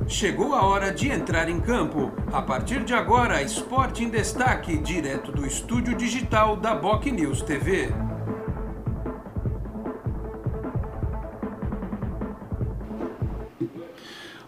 Chegou a hora de entrar em campo. A partir de agora, Esporte em Destaque, direto do estúdio digital da BocNews TV.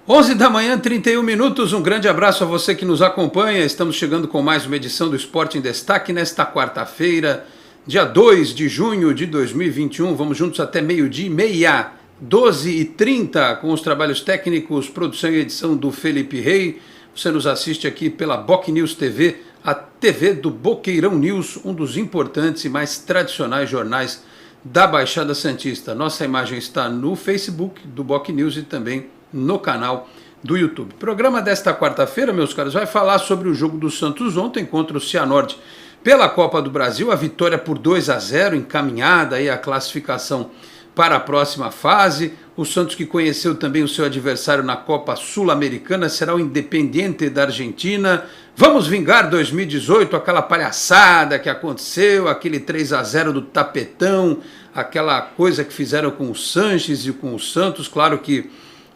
Onze da manhã, 31 minutos. Um grande abraço a você que nos acompanha. Estamos chegando com mais uma edição do Esporte em Destaque nesta quarta-feira, dia 2 de junho de 2021. Vamos juntos até meio-dia e meia. 12h30, com os trabalhos técnicos, produção e edição do Felipe Rei. Você nos assiste aqui pela BocNews TV, a TV do Boqueirão News, um dos importantes e mais tradicionais jornais da Baixada Santista. Nossa imagem está no Facebook do BocNews e também no canal do YouTube. O programa desta quarta-feira, meus caros, vai falar sobre o jogo do Santos ontem contra o Cianorte pela Copa do Brasil, a vitória por 2-0, encaminhada aí a classificação para a próxima fase. O Santos, que conheceu também o seu adversário na Copa Sul-Americana, será o Independiente da Argentina. Vamos vingar 2018, aquela palhaçada que aconteceu, aquele 3-0 do tapetão, aquela coisa que fizeram com o Sanches e com o Santos. Claro que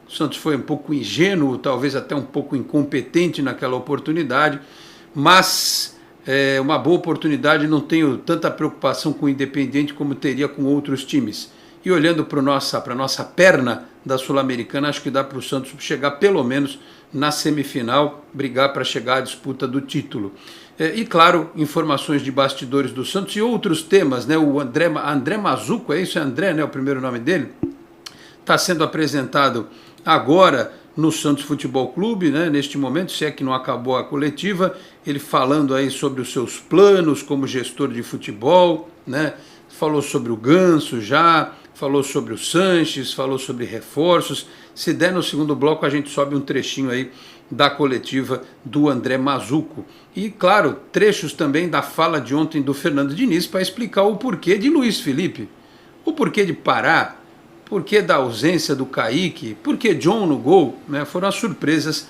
o Santos foi um pouco ingênuo, talvez até um pouco incompetente naquela oportunidade, mas é uma boa oportunidade. Não tenho tanta preocupação com o Independiente como teria com outros times. E olhando para a nossa perna da Sul-Americana, acho que dá para o Santos chegar pelo menos na semifinal, brigar para chegar à disputa do título. E claro, informações de bastidores do Santos e outros temas, né? O André Mazzuco, é isso? É André, né? O primeiro nome dele? Está sendo apresentado agora no Santos Futebol Clube, né? Neste momento, se é que não acabou a coletiva, ele falando aí sobre os seus planos como gestor de futebol, né? Falou sobre o Ganso já, falou sobre o Sanches, falou sobre reforços. Se der no segundo bloco, a gente sobe um trechinho aí da coletiva do André Mazzuco. E, claro, trechos também da fala de ontem do Fernando Diniz para explicar o porquê de Luiz Felipe, o porquê de Pará, porquê da ausência do Kaique, porquê John no gol, né? Foram as surpresas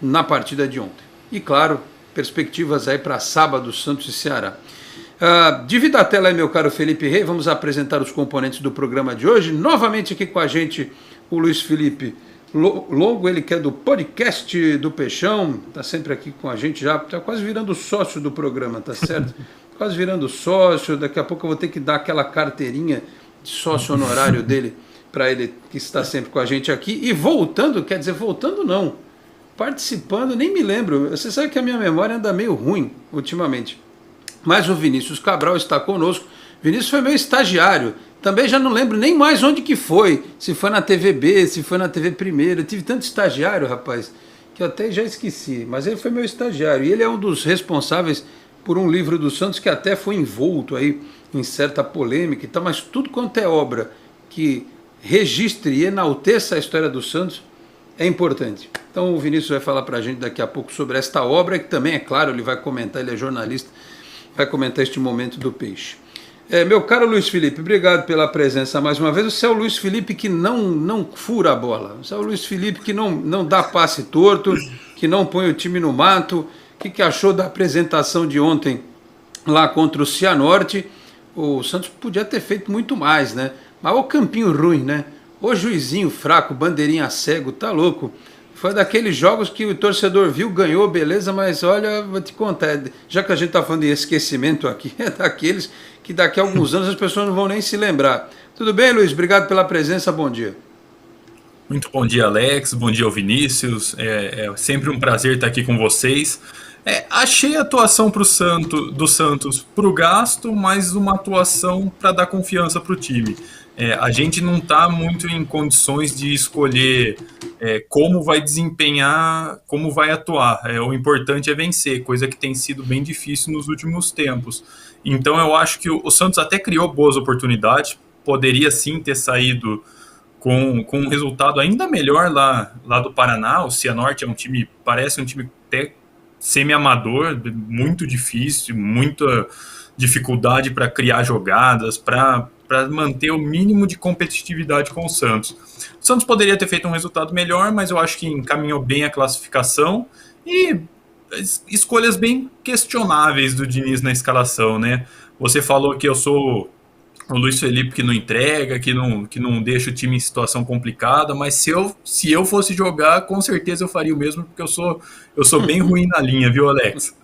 na partida de ontem. E, claro, perspectivas aí para sábado, Santos e Ceará. Divida a tela aí, meu caro Felipe Rei. Vamos apresentar os componentes do programa de hoje. Novamente aqui com a gente o Luiz Felipe Longo, ele que é do podcast do Peixão, está sempre aqui com a gente, já está quase virando sócio do programa, tá certo? Quase virando sócio. Daqui a pouco eu vou ter que dar aquela carteirinha de sócio honorário dele para ele, que está sempre com a gente aqui. E voltando, quer dizer, voltando não, participando, nem me lembro. Você sabe que a minha memória anda meio ruim ultimamente. Mas o Vinícius Cabral está conosco. Vinícius foi meu estagiário. Também já não lembro nem mais onde que foi. Se foi na TVB, se foi na TV Primeira. Eu tive tanto estagiário, rapaz, que eu até já esqueci. Mas ele foi meu estagiário. E ele é um dos responsáveis por um livro do Santos que até foi envolto aí em certa polêmica e tal. Mas tudo quanto é obra que registre e enalteça a história do Santos é importante. Então o Vinícius vai falar para a gente daqui a pouco sobre esta obra, que também, é claro, ele vai comentar, ele é jornalista, vai comentar este momento do Peixe. Meu caro Luiz Felipe, obrigado pela presença mais uma vez. Você é o Luiz Felipe que não fura a bola. Você é o Luiz Felipe que não dá passe torto, que não põe o time no mato. O que achou da apresentação de ontem lá contra o Cianorte? O Santos podia ter feito muito mais, né? Mas o campinho ruim, né? O juizinho fraco, bandeirinha cego, tá louco. Foi daqueles jogos que o torcedor viu, ganhou, beleza, mas olha, vou te contar, já que a gente está falando de esquecimento aqui, é daqueles que daqui a alguns anos as pessoas não vão nem se lembrar. Tudo bem, Luiz? Obrigado pela presença, bom dia. Muito bom dia, Alex, bom dia ao Vinícius, é sempre um prazer estar aqui com vocês. Achei a atuação do Santos para o gasto, mas uma atuação para dar confiança para o time. A gente não está muito em condições de escolher como vai desempenhar, como vai atuar. O importante é vencer, coisa que tem sido bem difícil nos últimos tempos. Então eu acho que o Santos até criou boas oportunidades, poderia sim ter saído com um resultado ainda melhor lá do Paraná. O Cianorte parece um time até semi-amador, muito difícil, muita dificuldade para criar jogadas, para manter o mínimo de competitividade com o Santos. O Santos poderia ter feito um resultado melhor, mas eu acho que encaminhou bem a classificação e escolhas bem questionáveis do Diniz na escalação, né? Você falou que eu sou o Luiz Felipe que não entrega, que não deixa o time em situação complicada, mas se eu fosse jogar, com certeza eu faria o mesmo, porque eu sou bem ruim na linha, viu, Alex?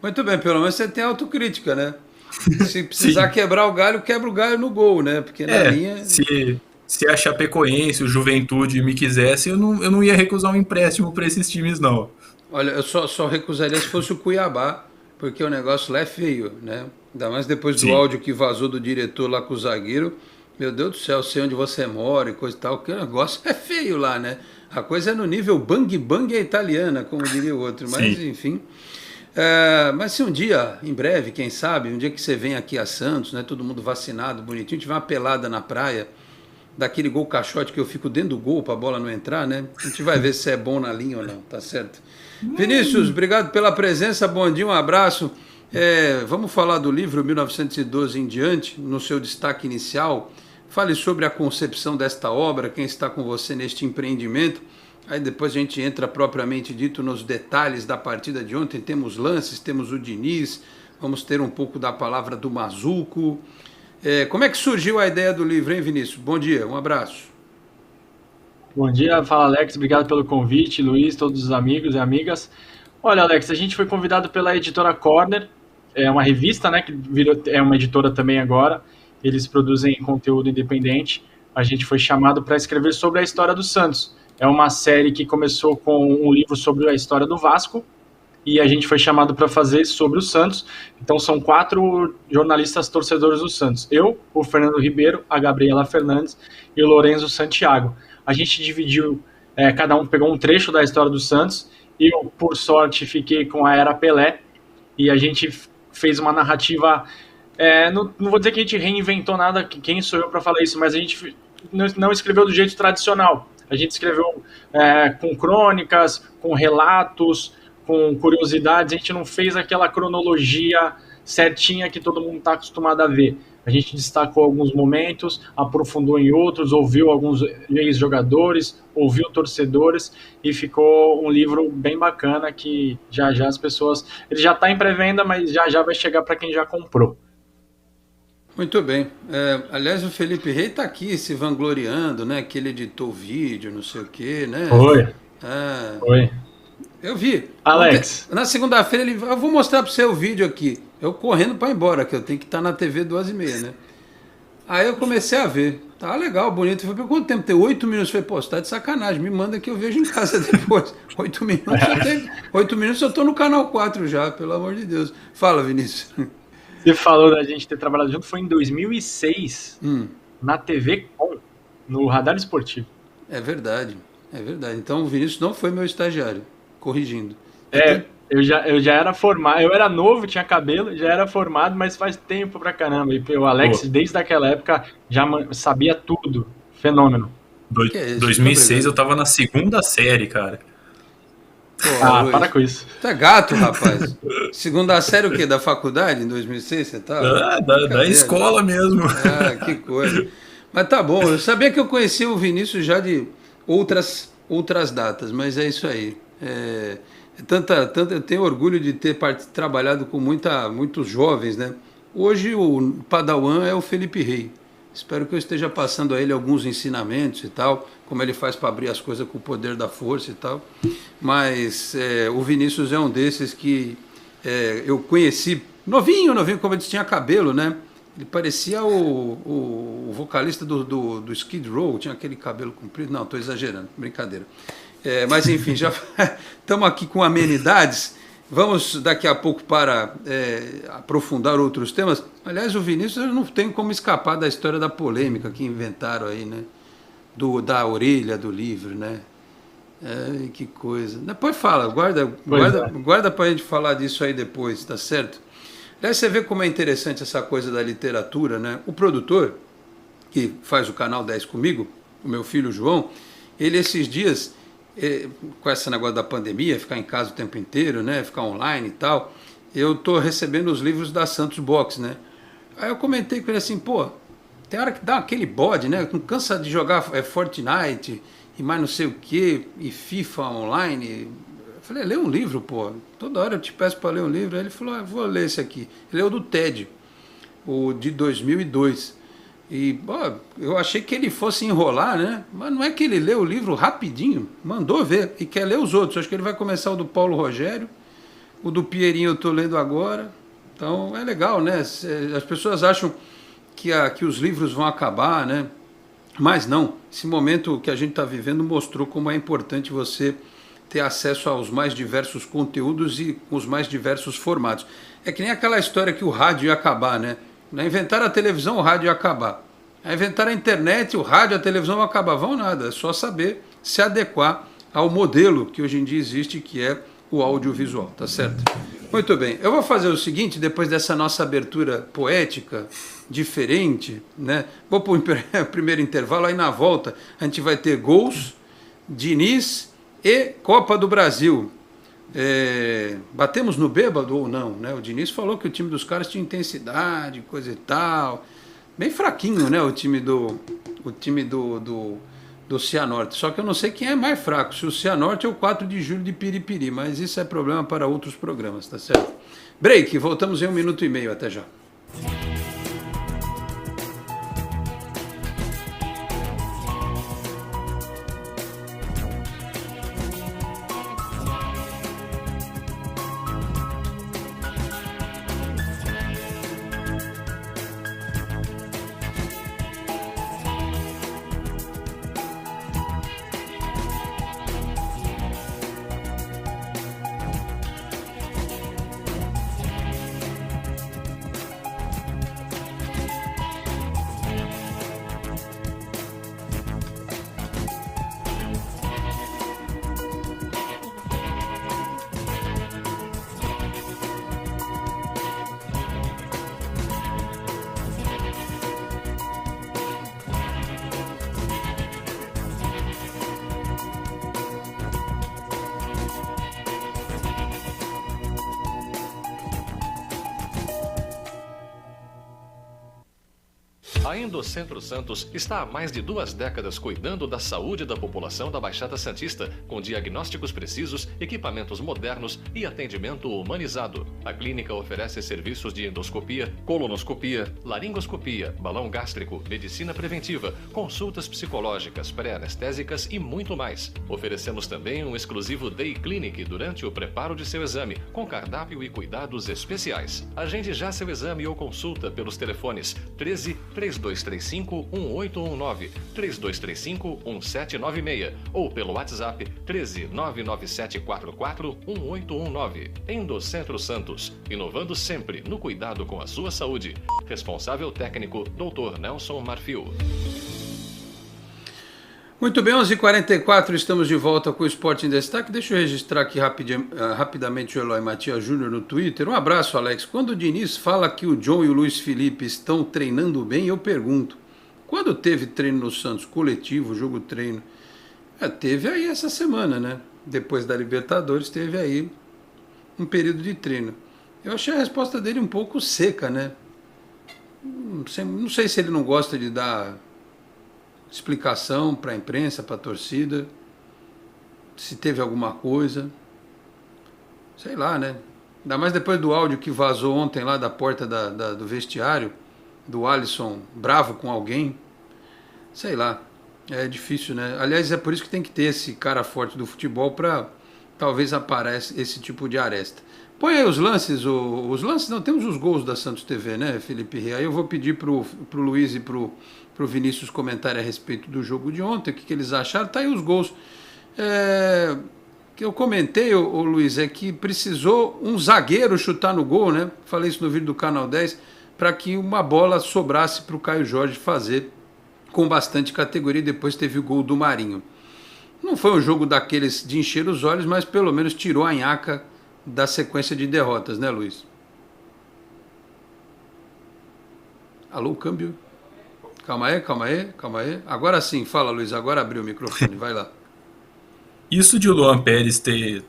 Muito bem, pelo menos você tem autocrítica, né? Se precisar Sim. quebrar o galho, quebra o galho no gol, né? Porque na linha. Se a Chapecoense, o Juventude me quisesse, eu não ia recusar um empréstimo para esses times, não. Olha, eu só recusaria se fosse o Cuiabá, porque o negócio lá é feio, né? Ainda mais depois do Sim, áudio que vazou do diretor lá com o zagueiro. Meu Deus do céu, sei onde você mora e coisa e tal, que o negócio é feio lá, né? A coisa é no nível bang bang é italiana, como diria o outro, mas sim. enfim. Mas se um dia, em breve, quem sabe, um dia que você vem aqui a Santos, né, todo mundo vacinado, bonitinho, tiver uma pelada na praia, daquele gol caixote que eu fico dentro do gol para a bola não entrar, né? A gente vai ver se é bom na linha ou não, tá certo? Vinícius, obrigado pela presença, bom dia, um abraço. Vamos falar do livro 1912 em diante, no seu destaque inicial. Fale sobre a concepção desta obra, quem está com você neste empreendimento. Aí depois a gente entra propriamente dito nos detalhes da partida de ontem. Temos lances, temos o Diniz, vamos ter um pouco da palavra do Mazuco. Como é que surgiu a ideia do livro, hein, Vinícius? Bom dia, um abraço. Bom dia, fala Alex, obrigado pelo convite, Luiz, todos os amigos e amigas. Olha, Alex, a gente foi convidado pela editora Corner, é uma revista, né, que virou, é uma editora também agora, eles produzem conteúdo independente. A gente foi chamado para escrever sobre a história do Santos. É uma série que começou com um livro sobre a história do Vasco, e a gente foi chamado para fazer sobre o Santos. Então são 4 jornalistas torcedores do Santos. Eu, o Fernando Ribeiro, a Gabriela Fernandes e o Lorenzo Santiago. A gente dividiu, cada um pegou um trecho da história do Santos. Eu, por sorte, fiquei com a Era Pelé e a gente fez uma narrativa. Não vou dizer que a gente reinventou nada, quem sou eu para falar isso, mas a gente não escreveu do jeito tradicional. A gente escreveu com crônicas, com relatos, com curiosidades. A gente não fez aquela cronologia certinha que todo mundo está acostumado a ver. A gente destacou alguns momentos, aprofundou em outros, ouviu alguns ex-jogadores, ouviu torcedores e ficou um livro bem bacana que já as pessoas... Ele já está em pré-venda, mas já vai chegar para quem já comprou. Muito bem. Aliás, o Felipe Rei está aqui se vangloriando, né? Que ele editou o vídeo, não sei o quê, né? Foi. Foi. Eu vi. Alex. Ontem, na segunda-feira, eu vou mostrar para você o vídeo aqui. Eu correndo para ir embora, que eu tenho que estar na TV 2h30, né? Aí eu comecei a ver. Tá legal, bonito. Eu falei, quanto tempo tem? 8 minutos. Eu falei, pô, você tá de sacanagem. Me manda que eu vejo em casa depois. 8 minutos. 8 minutos eu tô no canal 4 já, pelo amor de Deus. Fala, Vinícius. Você falou da gente ter trabalhado junto, foi em 2006, na TV Com, no Radar Esportivo. É verdade, é verdade. Então o Vinícius não foi meu estagiário, corrigindo. Eu já era formado, eu era novo, tinha cabelo, já era formado, mas faz tempo pra caramba. E o Alex, desde aquela época, já sabia tudo. Fenômeno. Que é isso? 2006 eu tava na segunda série, cara. Pô, para com isso. Tu é gato, rapaz. Segunda série o quê? Da faculdade, em 2006, você tava? Da escola mesmo. Que coisa. Mas tá bom, eu sabia que eu conhecia o Vinícius já de outras datas, mas é isso aí. Eu tenho orgulho de ter trabalhado com muitos jovens, né? Hoje o Padawan é o Felipe Rei. Espero que eu esteja passando a ele alguns ensinamentos e tal, como ele faz para abrir as coisas com o poder da força e tal. Mas o Vinícius é um desses que eu conheci novinho, como ele tinha cabelo, né? Ele parecia o vocalista do Skid Row, tinha aquele cabelo comprido. Não, estou exagerando, brincadeira. Mas enfim, já estamos aqui com amenidades. Vamos daqui a pouco para aprofundar outros temas. Aliás, o Vinícius não tem como escapar da história da polêmica que inventaram aí, né? Da orelha do livro, né? Que coisa. Depois fala, guarda para a gente falar disso aí depois, tá certo? Aliás, você vê como é interessante essa coisa da literatura, né? O produtor, que faz o canal 10 comigo, o meu filho João, ele esses dias... com esse negócio da pandemia, ficar em casa o tempo inteiro, né, ficar online e tal, eu tô recebendo os livros da Santos Box, né? Aí eu comentei com ele assim, pô, tem hora que dá aquele bode, né? Não cansa de jogar Fortnite e mais não sei o que, e FIFA online. Eu falei, lê um livro, pô. Toda hora eu te peço para ler um livro. Aí ele falou, vou ler esse aqui. Ele é o do TED. o de 2002. E eu achei que ele fosse enrolar, né? Mas não é que ele leu o livro rapidinho, mandou ver e quer ler os outros. Acho que ele vai começar o do Paulo Rogério, o do Pierinho eu estou lendo agora. Então é legal, né? As pessoas acham que os livros vão acabar, né? Mas não. Esse momento que a gente está vivendo mostrou como é importante você ter acesso aos mais diversos conteúdos e os mais diversos formatos. É que nem aquela história que o rádio ia acabar, né? Inventaram a televisão, o rádio ia acabar. Inventaram a internet, o rádio e a televisão vão acabar. Vão nada, é só saber se adequar ao modelo que hoje em dia existe, que é o audiovisual, tá certo? Muito bem, eu vou fazer o seguinte, depois dessa nossa abertura poética, diferente, né? Vou para o primeiro intervalo, aí na volta a gente vai ter gols, Diniz e Copa do Brasil. Batemos no bêbado ou não, né? O Diniz falou que o time dos caras tinha intensidade, coisa e tal. Bem fraquinho, né? O time do Cianorte. Só que eu não sei quem é mais fraco, se o Cianorte ou o 4 de julho de Piripiri, mas isso é problema para outros programas, tá certo? Break, voltamos em 1 minuto e meio, até já. A Endocentro Santos está há mais de 2 décadas cuidando da saúde da população da Baixada Santista, com diagnósticos precisos, equipamentos modernos e atendimento humanizado. A clínica oferece serviços de endoscopia, colonoscopia, laringoscopia, balão gástrico, medicina preventiva, consultas psicológicas, pré-anestésicas e muito mais. Oferecemos também um exclusivo Day Clinic durante o preparo de seu exame, com cardápio e cuidados especiais. Agende já seu exame ou consulta pelos telefones 13 3235 1819, 3235 1796 ou pelo WhatsApp 13 99744 1819. Endocentro Santos, inovando sempre no cuidado com a sua saúde. Responsável técnico Dr. Nelson Marfil. Muito bem, 11h44, estamos de volta com o Esporte em Destaque. Deixa eu registrar aqui rapidamente o Eloy Matias Júnior no Twitter. Um abraço, Alex. Quando o Diniz fala que o John e o Luiz Felipe estão treinando bem, eu pergunto, quando teve treino no Santos, coletivo, jogo treino? Teve aí essa semana, né? Depois da Libertadores, teve aí um período de treino. Eu achei a resposta dele um pouco seca, né? Não sei se ele não gosta de dar explicação para a imprensa, para a torcida, se teve alguma coisa, sei lá, né? Ainda mais depois do áudio que vazou ontem lá da porta do vestiário, do Alisson bravo com alguém, sei lá, é difícil, né? Aliás, é por isso que tem que ter esse cara forte do futebol para talvez apareça esse tipo de aresta. Põe aí os lances não, temos os gols da Santos TV, né, Felipe Ria? Aí eu vou pedir pro Luiz e pro Vinícius comentarem a respeito do jogo de ontem, o que eles acharam. Tá aí os gols. Que eu comentei, ô Luiz, é que precisou um zagueiro chutar no gol, né? Falei isso no vídeo do Canal 10, para que uma bola sobrasse para o Caio Jorge fazer com bastante categoria. Depois teve o gol do Marinho. Não foi um jogo daqueles de encher os olhos, mas pelo menos tirou a nhaca da sequência de derrotas, né, Luiz? Alô, câmbio? Calma aí. Agora sim, fala, Luiz, agora abriu o microfone, vai lá. Isso de o Luan Pérez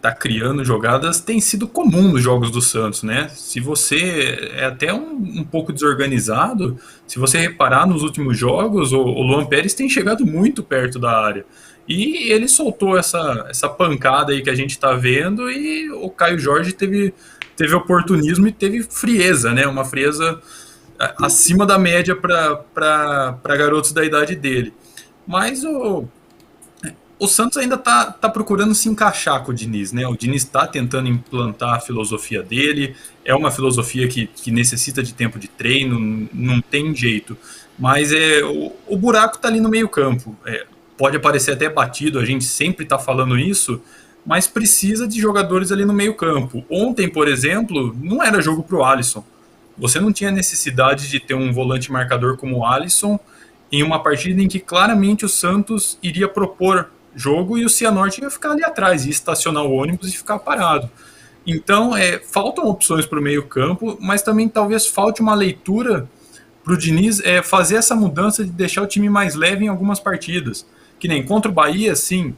tá criando jogadas tem sido comum nos jogos do Santos, né? Se você é até um pouco desorganizado, se você reparar nos últimos jogos, o Luan Pérez tem chegado muito perto da área. E ele soltou essa pancada aí que a gente tá vendo, e o Caio Jorge teve oportunismo e teve frieza, né? Uma frieza acima da média para garotos da idade dele. Mas o Santos ainda tá procurando se encaixar com o Diniz, né? O Diniz está tentando implantar a filosofia dele, é uma filosofia que necessita de tempo de treino, não tem jeito. Mas o buraco está ali no meio campo. Pode parecer até batido, a gente sempre está falando isso, mas precisa de jogadores ali no meio campo. Ontem, por exemplo, não era jogo para o Alisson. Você não tinha necessidade de ter um volante marcador como o Alisson em uma partida em que claramente o Santos iria propor jogo e o Cianorte ia ficar ali atrás, ia estacionar o ônibus e ficar parado. Então, faltam opções para o meio campo, mas também talvez falte uma leitura para o Diniz fazer essa mudança de deixar o time mais leve em algumas partidas. Que nem contra o Bahia, sim,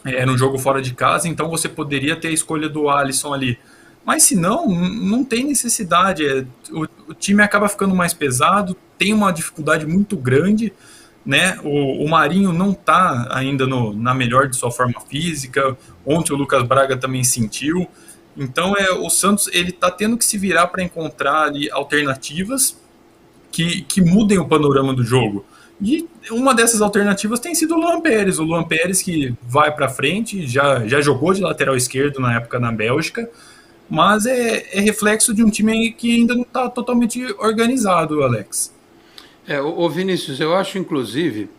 era um jogo fora de casa, então você poderia ter a escolha do Alisson ali. Mas se não, não tem necessidade. O time acaba ficando mais pesado, tem uma dificuldade muito grande, né? O Marinho não está ainda na melhor de sua forma física. Ontem o Lucas Braga também sentiu. Então o Santos ele está tendo que se virar para encontrar ali alternativas que mudem o panorama do jogo. E uma dessas alternativas tem sido o Luan Pérez. O Luan Pérez que vai para frente, já jogou de lateral esquerdo na época na Bélgica, mas é reflexo de um time que ainda não está totalmente organizado, Alex. Ô Vinícius, eu acho inclusive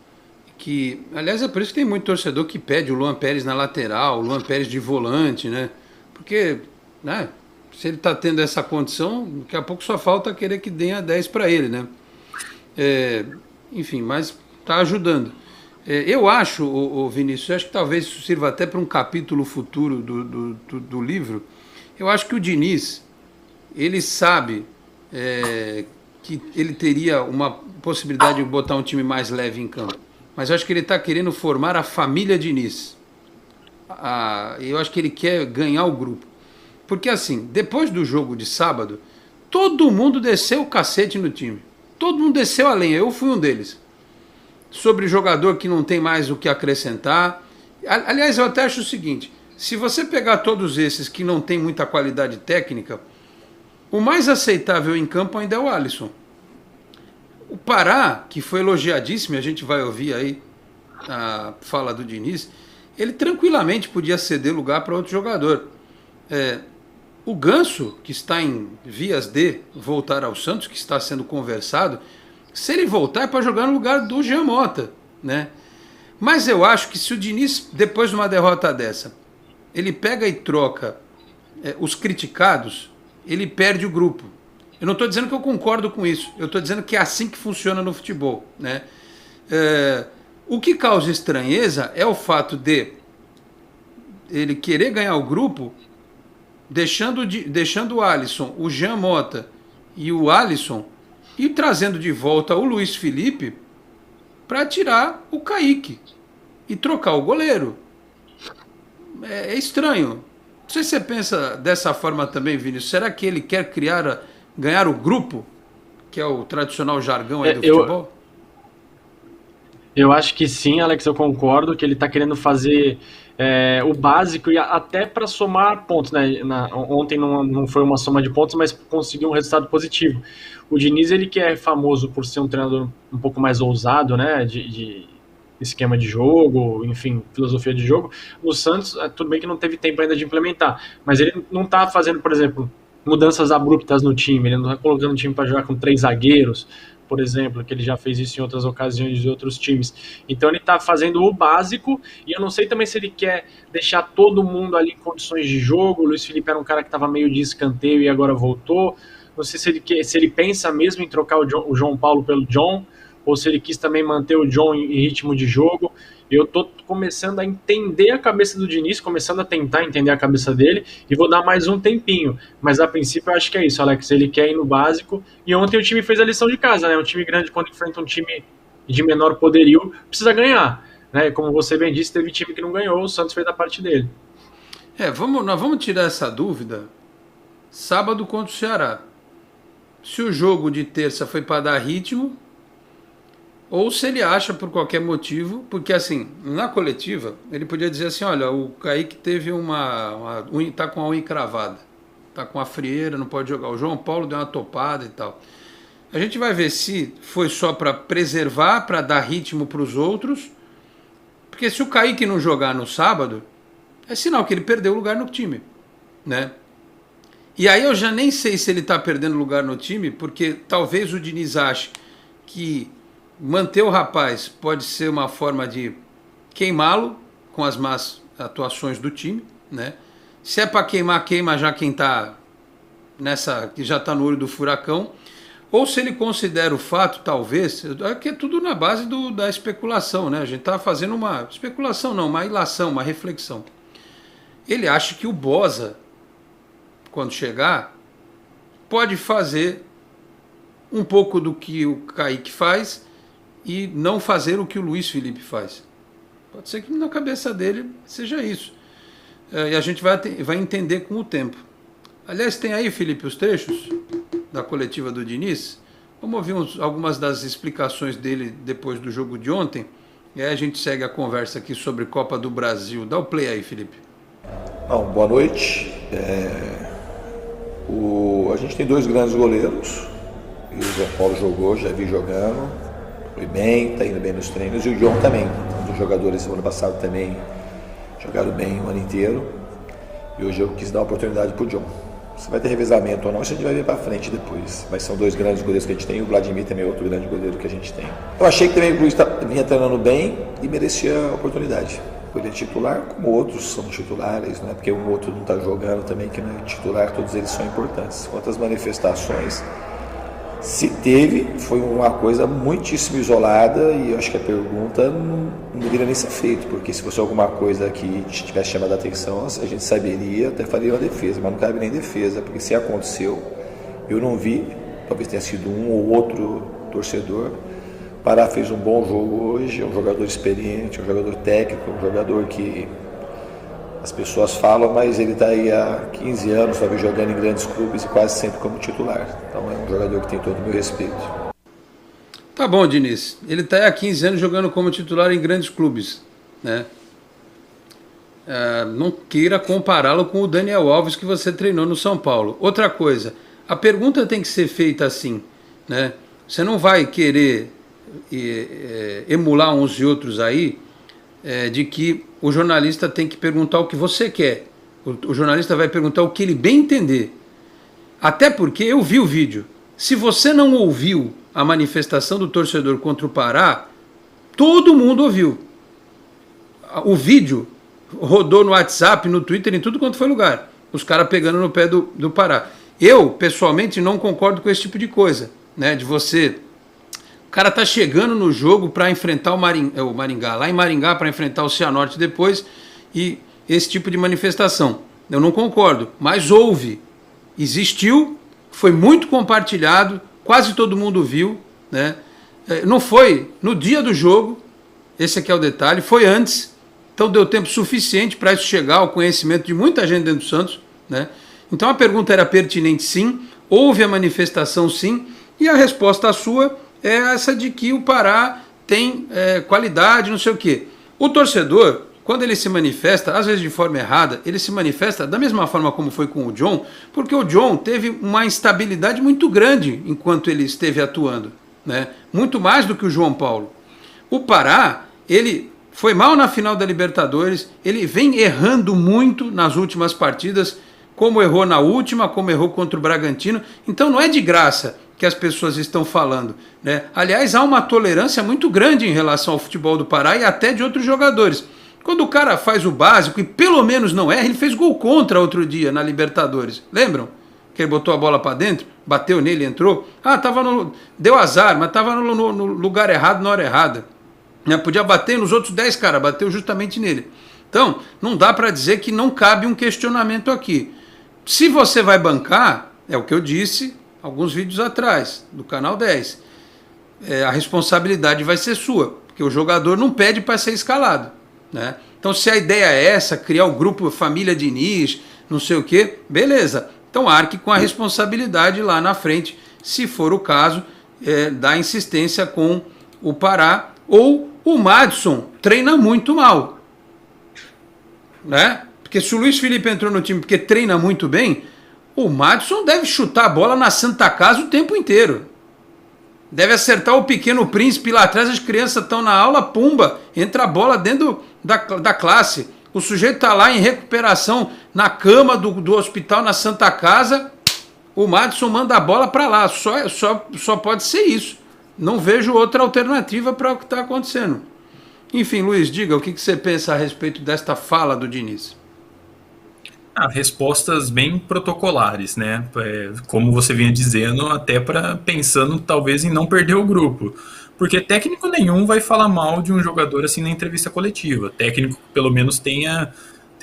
que, aliás, é por isso que tem muito torcedor que pede o Luan Pérez na lateral, o Luan Pérez de volante, né? Porque, né, se ele está tendo essa condição, daqui a pouco só falta querer que dê a 10 para ele, né? Enfim, mas está ajudando. Eu acho, ô Vinícius, eu acho que talvez isso sirva até para um capítulo futuro do livro. Eu acho que o Diniz, ele sabe que ele teria uma possibilidade de botar um time mais leve em campo. Mas eu acho que ele está querendo formar a família Diniz. Eu acho que ele quer ganhar o grupo. Porque assim, depois do jogo de sábado, todo mundo desceu o cacete no time. Todo mundo desceu a lenha, eu fui um deles. Sobre jogador que não tem mais o que acrescentar. Aliás, eu até acho o seguinte, se você pegar todos esses que não tem muita qualidade técnica, o mais aceitável em campo ainda é o Alisson. O Pará, que foi elogiadíssimo, a gente vai ouvir aí a fala do Diniz, ele tranquilamente podia ceder lugar para outro jogador. O Ganso, que está em vias de voltar ao Santos, que está sendo conversado, se ele voltar é para jogar no lugar do Jean Mota, né? Mas eu acho que se o Diniz, depois de uma derrota dessa, ele pega e troca os criticados, ele perde o grupo. Eu não estou dizendo que eu concordo com isso, eu estou dizendo que é assim que funciona no futebol, né? O que causa estranheza é o fato de ele querer ganhar o grupo, deixando o Alisson, o Jean Mota e o Alisson, e trazendo de volta o Luiz Felipe para tirar o Kaique e trocar o goleiro. É estranho. Não sei se você pensa dessa forma também, Vinícius. Será que ele quer ganhar o grupo, que é o tradicional jargão aí do futebol? Eu acho que sim, Alex, eu concordo que ele está querendo fazer o básico e até para somar pontos, né? Ontem não foi uma soma de pontos, mas conseguiu um resultado positivo. O Diniz, ele que é famoso por ser um treinador um pouco mais ousado, né? De esquema de jogo, enfim, filosofia de jogo. O Santos, tudo bem que não teve tempo ainda de implementar, mas ele não está fazendo, por exemplo, mudanças abruptas no time, ele não está colocando o time para jogar com 3 zagueiros, por exemplo, que ele já fez isso em outras ocasiões de outros times. Então ele está fazendo o básico, e eu não sei também se ele quer deixar todo mundo ali em condições de jogo. O Luiz Felipe era um cara que estava meio de escanteio e agora voltou. Não sei se ele pensa mesmo em trocar o João Paulo pelo John, ou se ele quis também manter o John em ritmo de jogo. Eu tô começando a entender a cabeça do Diniz, começando a tentar entender a cabeça dele, e vou dar mais um tempinho. Mas a princípio eu acho que é isso, Alex, ele quer ir no básico, e ontem o time fez a lição de casa, né? Um time grande, quando enfrenta um time de menor poderio, precisa ganhar, né? Como você bem disse, teve time que não ganhou, o Santos fez a parte dele. Nós vamos tirar essa dúvida sábado contra o Ceará. Se o jogo de terça foi para dar ritmo, ou se ele acha por qualquer motivo, porque assim, na coletiva, ele podia dizer assim, olha, o Kaique teve tá com a unha encravada, tá com a frieira, não pode jogar. O João Paulo deu uma topada e tal. A gente vai ver se foi só para preservar, para dar ritmo para os outros, porque se o Kaique não jogar no sábado, é sinal que ele perdeu o lugar no time, né? E aí eu já nem sei se ele está perdendo lugar no time, porque talvez o Diniz ache que manter o rapaz pode ser uma forma de queimá-lo com as más atuações do time, né? Se é para queimar, queima já quem está nessa, que já está no olho do furacão, ou se ele considera o fato, talvez, que é tudo na base da especulação, né? A gente está fazendo uma especulação, não, uma ilação, uma reflexão. Ele acha que o Boza, quando chegar, pode fazer um pouco do que o Kaique faz e não fazer o que o Luiz Felipe faz. Pode ser que na cabeça dele seja isso. E a gente vai entender com o tempo. Aliás, tem aí, Felipe, os trechos da coletiva do Diniz. Vamos ouvir algumas das explicações dele depois do jogo de ontem. E aí a gente segue a conversa aqui sobre Copa do Brasil. Dá o play aí, Felipe. Bom, boa noite. A gente tem 2 grandes goleiros. E o João Paulo jogou, já vi jogando. Foi bem, está indo bem nos treinos. E o John também. Um dos jogadores do ano passado também jogaram bem o ano inteiro. E hoje eu quis dar a oportunidade para o John. Se vai ter revezamento ou não, isso a gente vai ver para frente depois. Mas são 2 grandes goleiros que a gente tem. E o Vladimir também é outro grande goleiro que a gente tem. Eu achei que também o Luiz vinha treinando bem e merecia a oportunidade. Ele é titular, como outros são titulares, não é porque um outro não está jogando também que não é titular, todos eles são importantes. Quantas manifestações se teve, foi uma coisa muitíssimo isolada e eu acho que a pergunta não deveria nem ser feita, porque se fosse alguma coisa que tivesse chamado a atenção, a gente saberia, até faria uma defesa, mas não cabe nem defesa, porque se aconteceu, eu não vi, talvez tenha sido um ou outro torcedor. O Pará fez um bom jogo hoje, é um jogador experiente, um jogador técnico, um jogador que as pessoas falam, mas ele está aí há 15 anos, talvez jogando em grandes clubes e quase sempre como titular. Então é um jogador que tem todo o meu respeito. Tá bom, Diniz. Ele está há 15 anos jogando como titular em grandes clubes, né? Não queira compará-lo com o Daniel Alves que você treinou no São Paulo. Outra coisa, a pergunta tem que ser feita assim, né? Você não vai querer emular uns e outros aí, de que o jornalista tem que perguntar o que você quer. O jornalista vai perguntar o que ele bem entender. Até porque eu vi o vídeo. Se você não ouviu a manifestação do torcedor contra o Pará, todo mundo ouviu. O vídeo rodou no WhatsApp, no Twitter, em tudo quanto foi lugar. Os caras pegando no pé do Pará. Eu, pessoalmente, não concordo com esse tipo de coisa, né? De você... O cara tá chegando no jogo para enfrentar o Maringá, lá em Maringá para enfrentar o Cianorte depois, e esse tipo de manifestação. Eu não concordo, mas houve, existiu, foi muito compartilhado, quase todo mundo viu, né? Não foi no dia do jogo, esse aqui é o detalhe, foi antes, então deu tempo suficiente para isso chegar ao conhecimento de muita gente dentro do Santos, né? Então a pergunta era pertinente sim, houve a manifestação sim, e a resposta sua é essa de que o Pará tem qualidade, não sei o quê. O torcedor, quando ele se manifesta, às vezes de forma errada, ele se manifesta da mesma forma como foi com o John, porque o John teve uma instabilidade muito grande enquanto ele esteve atuando, né? Muito mais do que o João Paulo. O Pará, ele foi mal na final da Libertadores, ele vem errando muito nas últimas partidas, como errou na última, como errou contra o Bragantino. Então não é de graça que as pessoas estão falando, né? Aliás, há uma tolerância muito grande em relação ao futebol do Pará e até de outros jogadores. Quando o cara faz o básico e pelo menos não erra, ele fez gol contra outro dia na Libertadores. Lembram? Que ele botou a bola para dentro, bateu nele, entrou. Deu azar, mas estava no lugar errado na hora errada. Podia bater nos outros 10 caras, bateu justamente nele. Então, não dá para dizer que não cabe um questionamento aqui. Se você vai bancar, é o que eu disse alguns vídeos atrás, do canal 10, a responsabilidade vai ser sua, porque o jogador não pede para ser escalado, né? Então, se a ideia é essa, criar um grupo Família Diniz, não sei o quê, beleza. Então, arque com a responsabilidade lá na frente, se for o caso, da insistência com o Pará, ou o Madison treina muito mal, né? Porque se o Luiz Felipe entrou no time porque treina muito bem, o Madison deve chutar a bola na Santa Casa o tempo inteiro. Deve acertar o Pequeno Príncipe lá atrás, as crianças estão na aula, pumba, entra a bola dentro da classe. O sujeito está lá em recuperação na cama do hospital na Santa Casa, o Madison manda a bola para lá. Só pode ser isso. Não vejo outra alternativa para o que está acontecendo. Enfim, Luiz, diga o que você pensa a respeito desta fala do Diniz. Respostas bem protocolares, né? Como você vinha dizendo, até pensando talvez em não perder o grupo. Porque técnico nenhum vai falar mal de um jogador assim na entrevista coletiva. Técnico, pelo menos, tem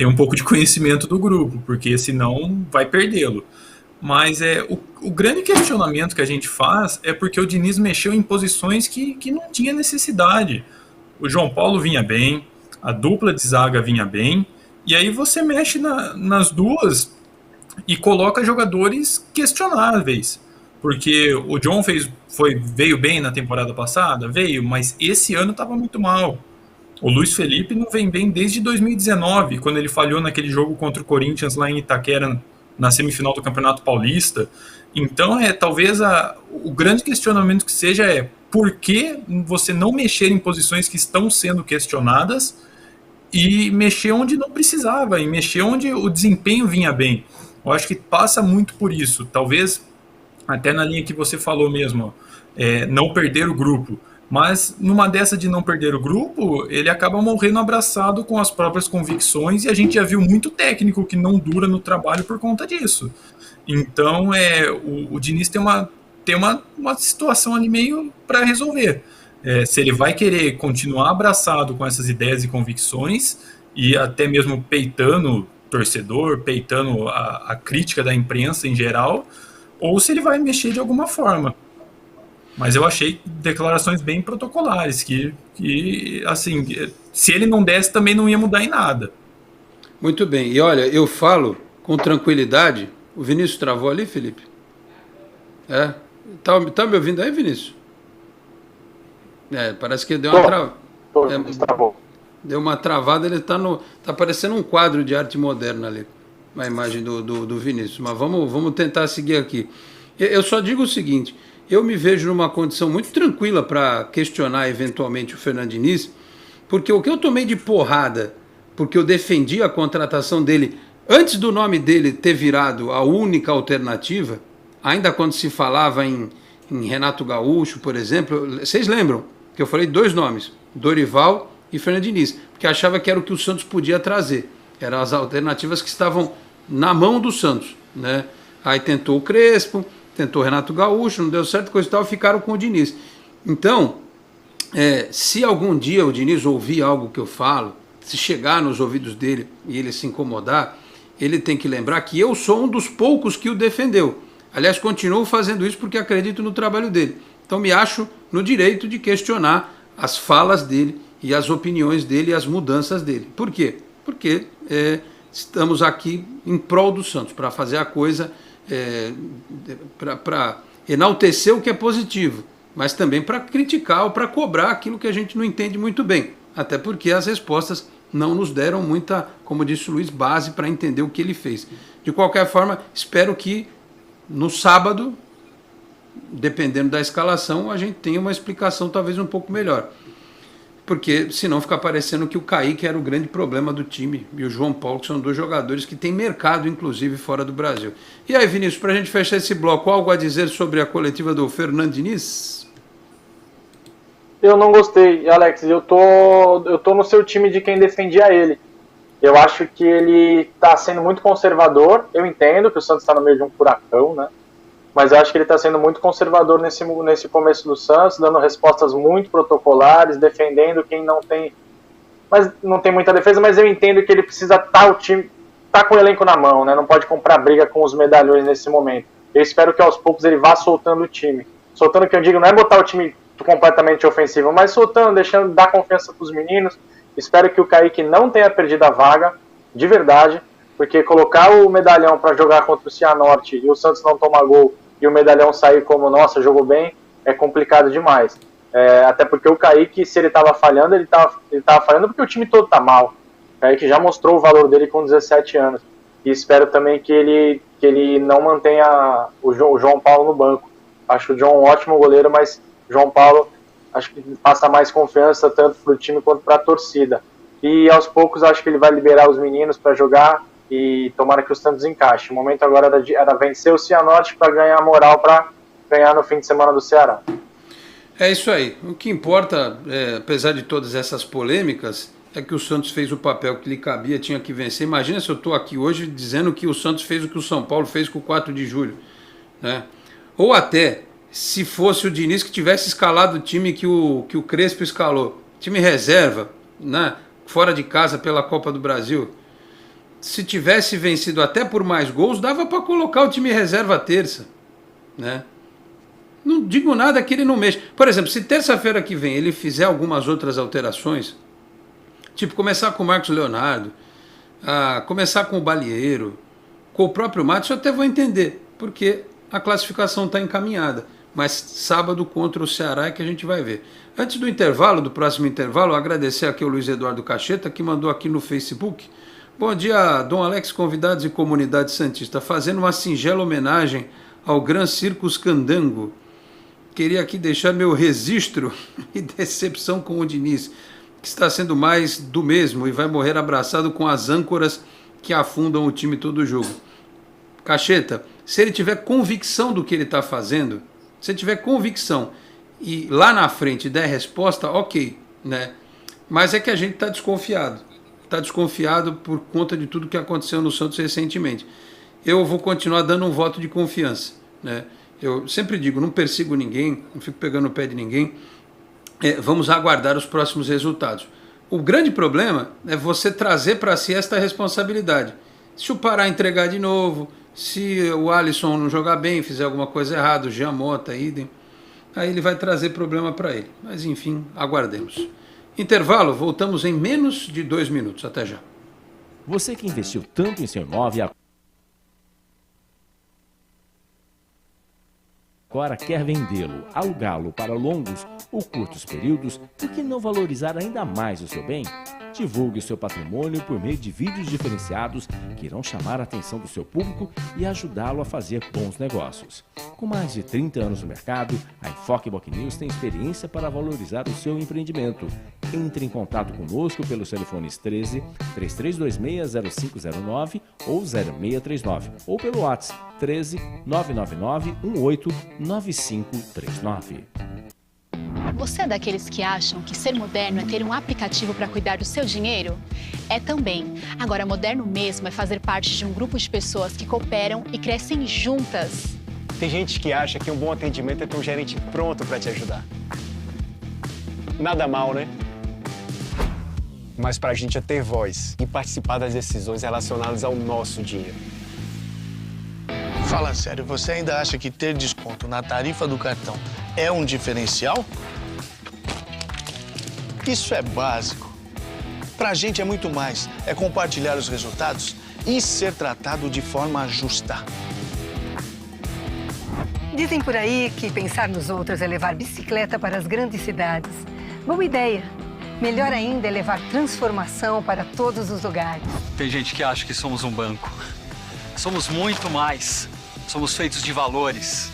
um pouco de conhecimento do grupo, porque senão vai perdê-lo. Mas o grande questionamento que a gente faz é porque o Diniz mexeu em posições que não tinha necessidade. O João Paulo vinha bem, a dupla de zaga vinha bem, e aí você mexe nas duas e coloca jogadores questionáveis. Porque o John veio bem na temporada passada? Veio, mas esse ano estava muito mal. O Luiz Felipe não vem bem desde 2019, quando ele falhou naquele jogo contra o Corinthians lá em Itaquera, na semifinal do Campeonato Paulista. Então, talvez o grande questionamento que seja por que você não mexer em posições que estão sendo questionadas e mexer onde não precisava, e mexer onde o desempenho vinha bem. Eu acho que passa muito por isso. Talvez, até na linha que você falou mesmo, não perder o grupo. Mas numa dessa de não perder o grupo, ele acaba morrendo abraçado com as próprias convicções, e a gente já viu muito técnico que não dura no trabalho por conta disso. Então, o Diniz tem uma situação ali meio para resolver. Se ele vai querer continuar abraçado com essas ideias e convicções, e até mesmo peitando torcedor, peitando a crítica da imprensa em geral, ou se ele vai mexer de alguma forma. Mas eu achei declarações bem protocolares, que assim, se ele não desse também não ia mudar em nada. Muito bem, e olha, eu falo com tranquilidade. O Vinícius travou ali, Felipe? Tá me ouvindo aí, Vinícius? Parece que deu uma travada. Deu uma travada, ele tá parecendo um quadro de arte moderna ali, a imagem do Vinícius. Mas vamos tentar seguir aqui. Eu só digo o seguinte: eu me vejo numa condição muito tranquila para questionar eventualmente o Fernando Diniz, porque o que eu tomei de porrada, porque eu defendi a contratação dele antes do nome dele ter virado a única alternativa, ainda quando se falava em Renato Gaúcho, por exemplo. Vocês lembram que eu falei 2 nomes, Dorival e Fernando Diniz, porque achava que era o que o Santos podia trazer, eram as alternativas que estavam na mão do Santos, né? Aí tentou o Crespo, tentou o Renato Gaúcho, não deu certo, coisa e tal, ficaram com o Diniz. Então, se algum dia o Diniz ouvir algo que eu falo, se chegar nos ouvidos dele e ele se incomodar, ele tem que lembrar que eu sou um dos poucos que o defendeu. Aliás, continuo fazendo isso porque acredito no trabalho dele. Então me acho no direito de questionar as falas dele e as opiniões dele e as mudanças dele. Por quê? Porque estamos aqui em prol do Santos, para fazer a coisa, para enaltecer o que é positivo, mas também para criticar ou para cobrar aquilo que a gente não entende muito bem. Até porque as respostas não nos deram muita, como disse o Luiz, base para entender o que ele fez. De qualquer forma, espero que no sábado, dependendo da escalação, a gente tenha uma explicação talvez um pouco melhor. Porque senão fica parecendo que o Kaique era o grande problema do time e o João Paulo, que são 2 jogadores que têm mercado, inclusive, fora do Brasil. E aí, Vinícius, para a gente fechar esse bloco, algo a dizer sobre a coletiva do Fernando Diniz? Eu não gostei, Alex. Eu tô no seu time de quem defendia ele. Eu acho que ele está sendo muito conservador. Eu entendo que o Santos está no meio de um furacão, né? Mas eu acho que ele está sendo muito conservador nesse começo do Santos, dando respostas muito protocolares, defendendo quem não tem... Mas não tem muita defesa, mas eu entendo que ele precisa o time tá com o elenco na mão, né? Não pode comprar briga com os medalhões nesse momento. Eu espero que aos poucos ele vá soltando o time. Soltando, que eu digo, não é botar o time completamente ofensivo, mas soltando, deixando, dar confiança para os meninos. Espero que o Kaique não tenha perdido a vaga, de verdade, porque colocar o Medalhão para jogar contra o Cianorte e o Santos não tomar gol e o Medalhão sair como, nossa, jogou bem, é complicado demais. Até porque o Kaique, se ele estava falhando, ele tava falhando porque o time todo tá mal. O Kaique já mostrou o valor dele com 17 anos. E espero também que ele não mantenha o João Paulo no banco. Acho o John um ótimo goleiro, mas João Paulo acho que passa mais confiança tanto para o time quanto para a torcida. E aos poucos acho que ele vai liberar os meninos para jogar e tomara que o Santos encaixe. O momento agora era vencer o Cianorte para ganhar moral para ganhar no fim de semana do Ceará. É isso aí. O que importa, apesar de todas essas polêmicas, é que o Santos fez o papel que lhe cabia, tinha que vencer. Imagina se eu estou aqui hoje dizendo que o Santos fez o que o São Paulo fez com o 4 de julho. Né? Ou até, se fosse o Diniz que tivesse escalado o time que o Crespo escalou. Time reserva, né? Fora de casa pela Copa do Brasil. Se tivesse vencido até por mais gols, dava para colocar o time reserva terça. Né? Não digo nada que ele não mexa. Por exemplo, se terça-feira que vem ele fizer algumas outras alterações, tipo começar com o Marcos Leonardo, começar com o Balieiro, com o próprio Matos, eu até vou entender, porque a classificação está encaminhada. Mas sábado contra o Ceará é que a gente vai ver. Antes do intervalo, do próximo intervalo, agradecer aqui ao Luiz Eduardo Cacheta, que mandou aqui no Facebook. Bom dia, Dom Alex, convidados e comunidade santista. Fazendo uma singela homenagem ao Gran Circus Candango. Queria aqui deixar meu registro e decepção com o Diniz, que está sendo mais do mesmo e vai morrer abraçado com as âncoras que afundam o time todo jogo. Cacheta, se ele tiver convicção do que ele está fazendo, se ele tiver convicção e lá na frente der resposta, ok, né? Mas é que a gente está desconfiado. Está desconfiado por conta de tudo que aconteceu no Santos recentemente. Eu vou continuar dando um voto de confiança, né? Eu sempre digo, não persigo ninguém, não fico pegando o pé de ninguém. Vamos aguardar os próximos resultados. O grande problema é você trazer para si esta responsabilidade. Se o Pará entregar de novo, se o Alisson não jogar bem, fizer alguma coisa errada, o Jean Mota, idem, aí ele vai trazer problema para ele. Mas enfim, aguardemos. Intervalo, voltamos em menos de 2 minutos. Até já. Você que investiu tanto em seu imóvel agora quer vendê-lo, alugá-lo para longos ou curtos períodos, por que não valorizar ainda mais o seu bem? Divulgue o seu patrimônio por meio de vídeos diferenciados que irão chamar a atenção do seu público e ajudá-lo a fazer bons negócios. Com mais de 30 anos no mercado, a Enfoque Boc News tem experiência para valorizar o seu empreendimento. Entre em contato conosco pelos telefones 13 3326-0509 ou 0639 ou pelo WhatsApp 13 999 18 9539. Você é daqueles que acham que ser moderno é ter um aplicativo para cuidar do seu dinheiro? É também. Agora, moderno mesmo é fazer parte de um grupo de pessoas que cooperam e crescem juntas. Tem gente que acha que um bom atendimento é ter um gerente pronto para te ajudar. Nada mal, né? Mas pra gente é ter voz e participar das decisões relacionadas ao nosso dinheiro. Fala sério, você ainda acha que ter desconto na tarifa do cartão é um diferencial? Isso é básico. Pra gente é muito mais. É compartilhar os resultados e ser tratado de forma justa. Dizem por aí que pensar nos outros é levar bicicleta para as grandes cidades. Boa ideia. Melhor ainda é levar transformação para todos os lugares. Tem gente que acha que somos um banco. Somos muito mais. Somos feitos de valores.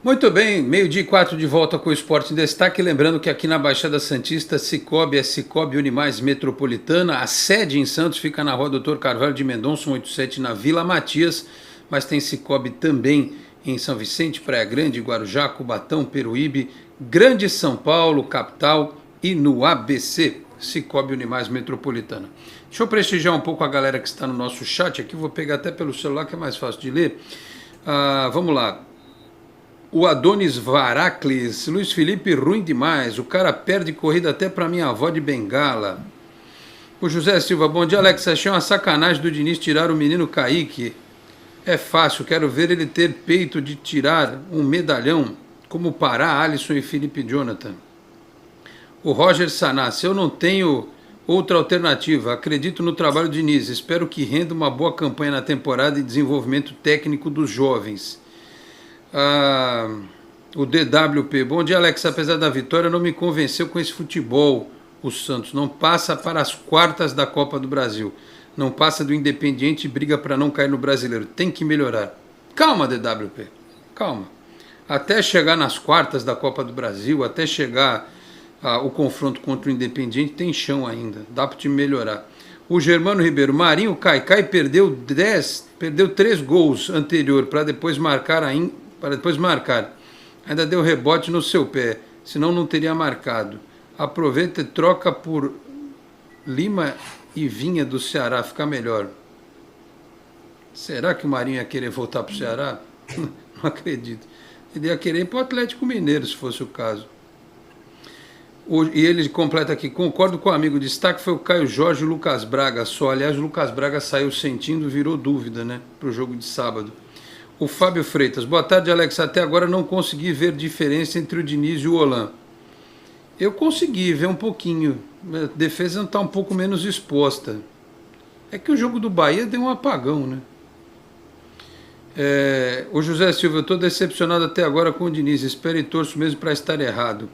Muito bem, 12:04 de volta com o Esporte em Destaque. Lembrando que aqui na Baixada Santista, Cicobi é Cicobi Unimais Metropolitana. A sede em Santos fica na rua Doutor Carvalho de Mendonça, 187, na Vila Matias. Mas tem Cicobi também em São Vicente, Praia Grande, Guarujá, Cubatão, Peruíbe, Grande São Paulo, capital e no ABC, Cicobi Unimais Metropolitana. Deixa eu prestigiar um pouco a galera que está no nosso chat aqui, vou pegar até pelo celular que é mais fácil de ler. Vamos lá. O Adonis Varacles, Luiz Felipe, ruim demais, o cara perde corrida até para minha avó de Bengala. O José Silva, bom dia Alex, achei uma sacanagem do Diniz tirar o menino Kaique. É fácil, quero ver ele ter peito de tirar um medalhão, como Pará, Alisson e Felipe Jonathan. O Roger Sanassi, eu não tenho outra alternativa, acredito no trabalho de Diniz, espero que renda uma boa campanha na temporada e desenvolvimento técnico dos jovens. O DWP, bom dia Alex, apesar da vitória não me convenceu com esse futebol, o Santos não passa para as quartas da Copa do Brasil, não passa do Independiente e briga para não cair no Brasileiro, tem que melhorar. Calma DWP, calma. até chegar nas quartas da Copa do Brasil, até chegar o confronto contra o Independiente, tem chão ainda, dá para o time melhorar. O Germano Ribeiro, Marinho Caicai perdeu 3 gols anterior para depois marcar. Ainda deu rebote no seu pé, senão não teria marcado. Aproveita e troca por Lima e Vinha do Ceará, fica melhor. Será que o Marinho ia querer voltar para o Ceará? Não acredito. Ele ia querer ir para o Atlético Mineiro, se fosse o caso. E ele completa aqui, concordo com o amigo, destaque foi o Caio Jorge e o Lucas Braga só. Aliás, o Lucas Braga saiu sentindo, virou dúvida, né, para o jogo de sábado. O Fábio Freitas, boa tarde, Alex. Até agora não consegui ver diferença entre o Diniz e o Holan. Eu consegui ver um pouquinho. A defesa está um pouco menos exposta. É que o jogo do Bahia deu um apagão, né? O José Silva, eu estou decepcionado até agora com o Diniz. Espero e torço mesmo para estar errado.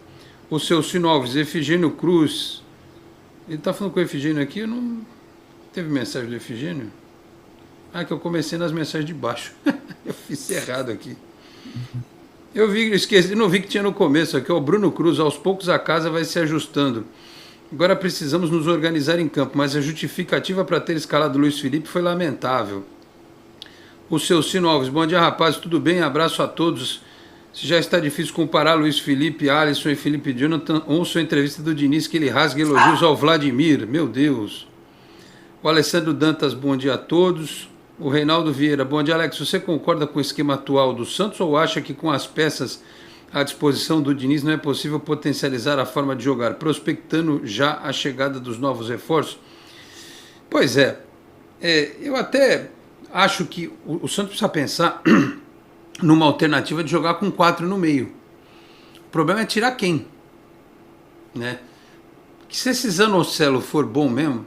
O seu Cino Alves, Efigênio Cruz. Ele está falando com o Efigênio aqui, eu não... Teve mensagem do Efigênio? Que eu comecei nas mensagens de baixo. Eu fiz errado aqui. Esqueci, não vi que tinha no começo aqui. O Bruno Cruz, aos poucos a casa vai se ajustando. Agora precisamos nos organizar em campo, mas a justificativa para ter escalado o Luiz Felipe foi lamentável. O seu Cino Alves, bom dia, rapaz, tudo bem? Abraço a todos. Se já está difícil comparar Luiz Felipe, Alisson e Felipe Jonathan, ouço a entrevista do Diniz que ele rasga elogios ao Vladimir. Meu Deus. O Alessandro Dantas, bom dia a todos. O Reinaldo Vieira, bom dia, Alex. Você concorda com o esquema atual do Santos ou acha que com as peças à disposição do Diniz não é possível potencializar a forma de jogar, prospectando já a chegada dos novos reforços? Pois é. Eu até acho que o Santos precisa pensar numa alternativa de jogar com 4 no meio. O problema é tirar quem? Né? Que se esse Zanocelo for bom mesmo,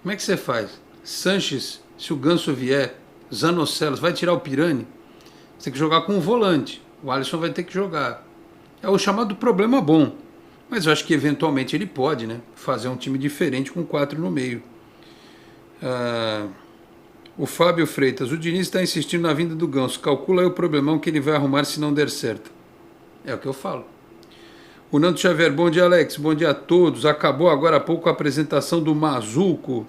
como é que você faz? Sanches, se o Ganso vier, Zanocelo, vai tirar o Pirani? Você tem que jogar com um volante. O Alisson vai ter que jogar. É o chamado problema bom. Mas eu acho que eventualmente ele pode, né, fazer um time diferente com 4 no meio. O Fábio Freitas, o Diniz está insistindo na vinda do Ganso. Calcula aí o problemão que ele vai arrumar se não der certo. É o que eu falo. O Nando Xavier, bom dia, Alex. Bom dia a todos. Acabou agora há pouco a apresentação do Mazuco.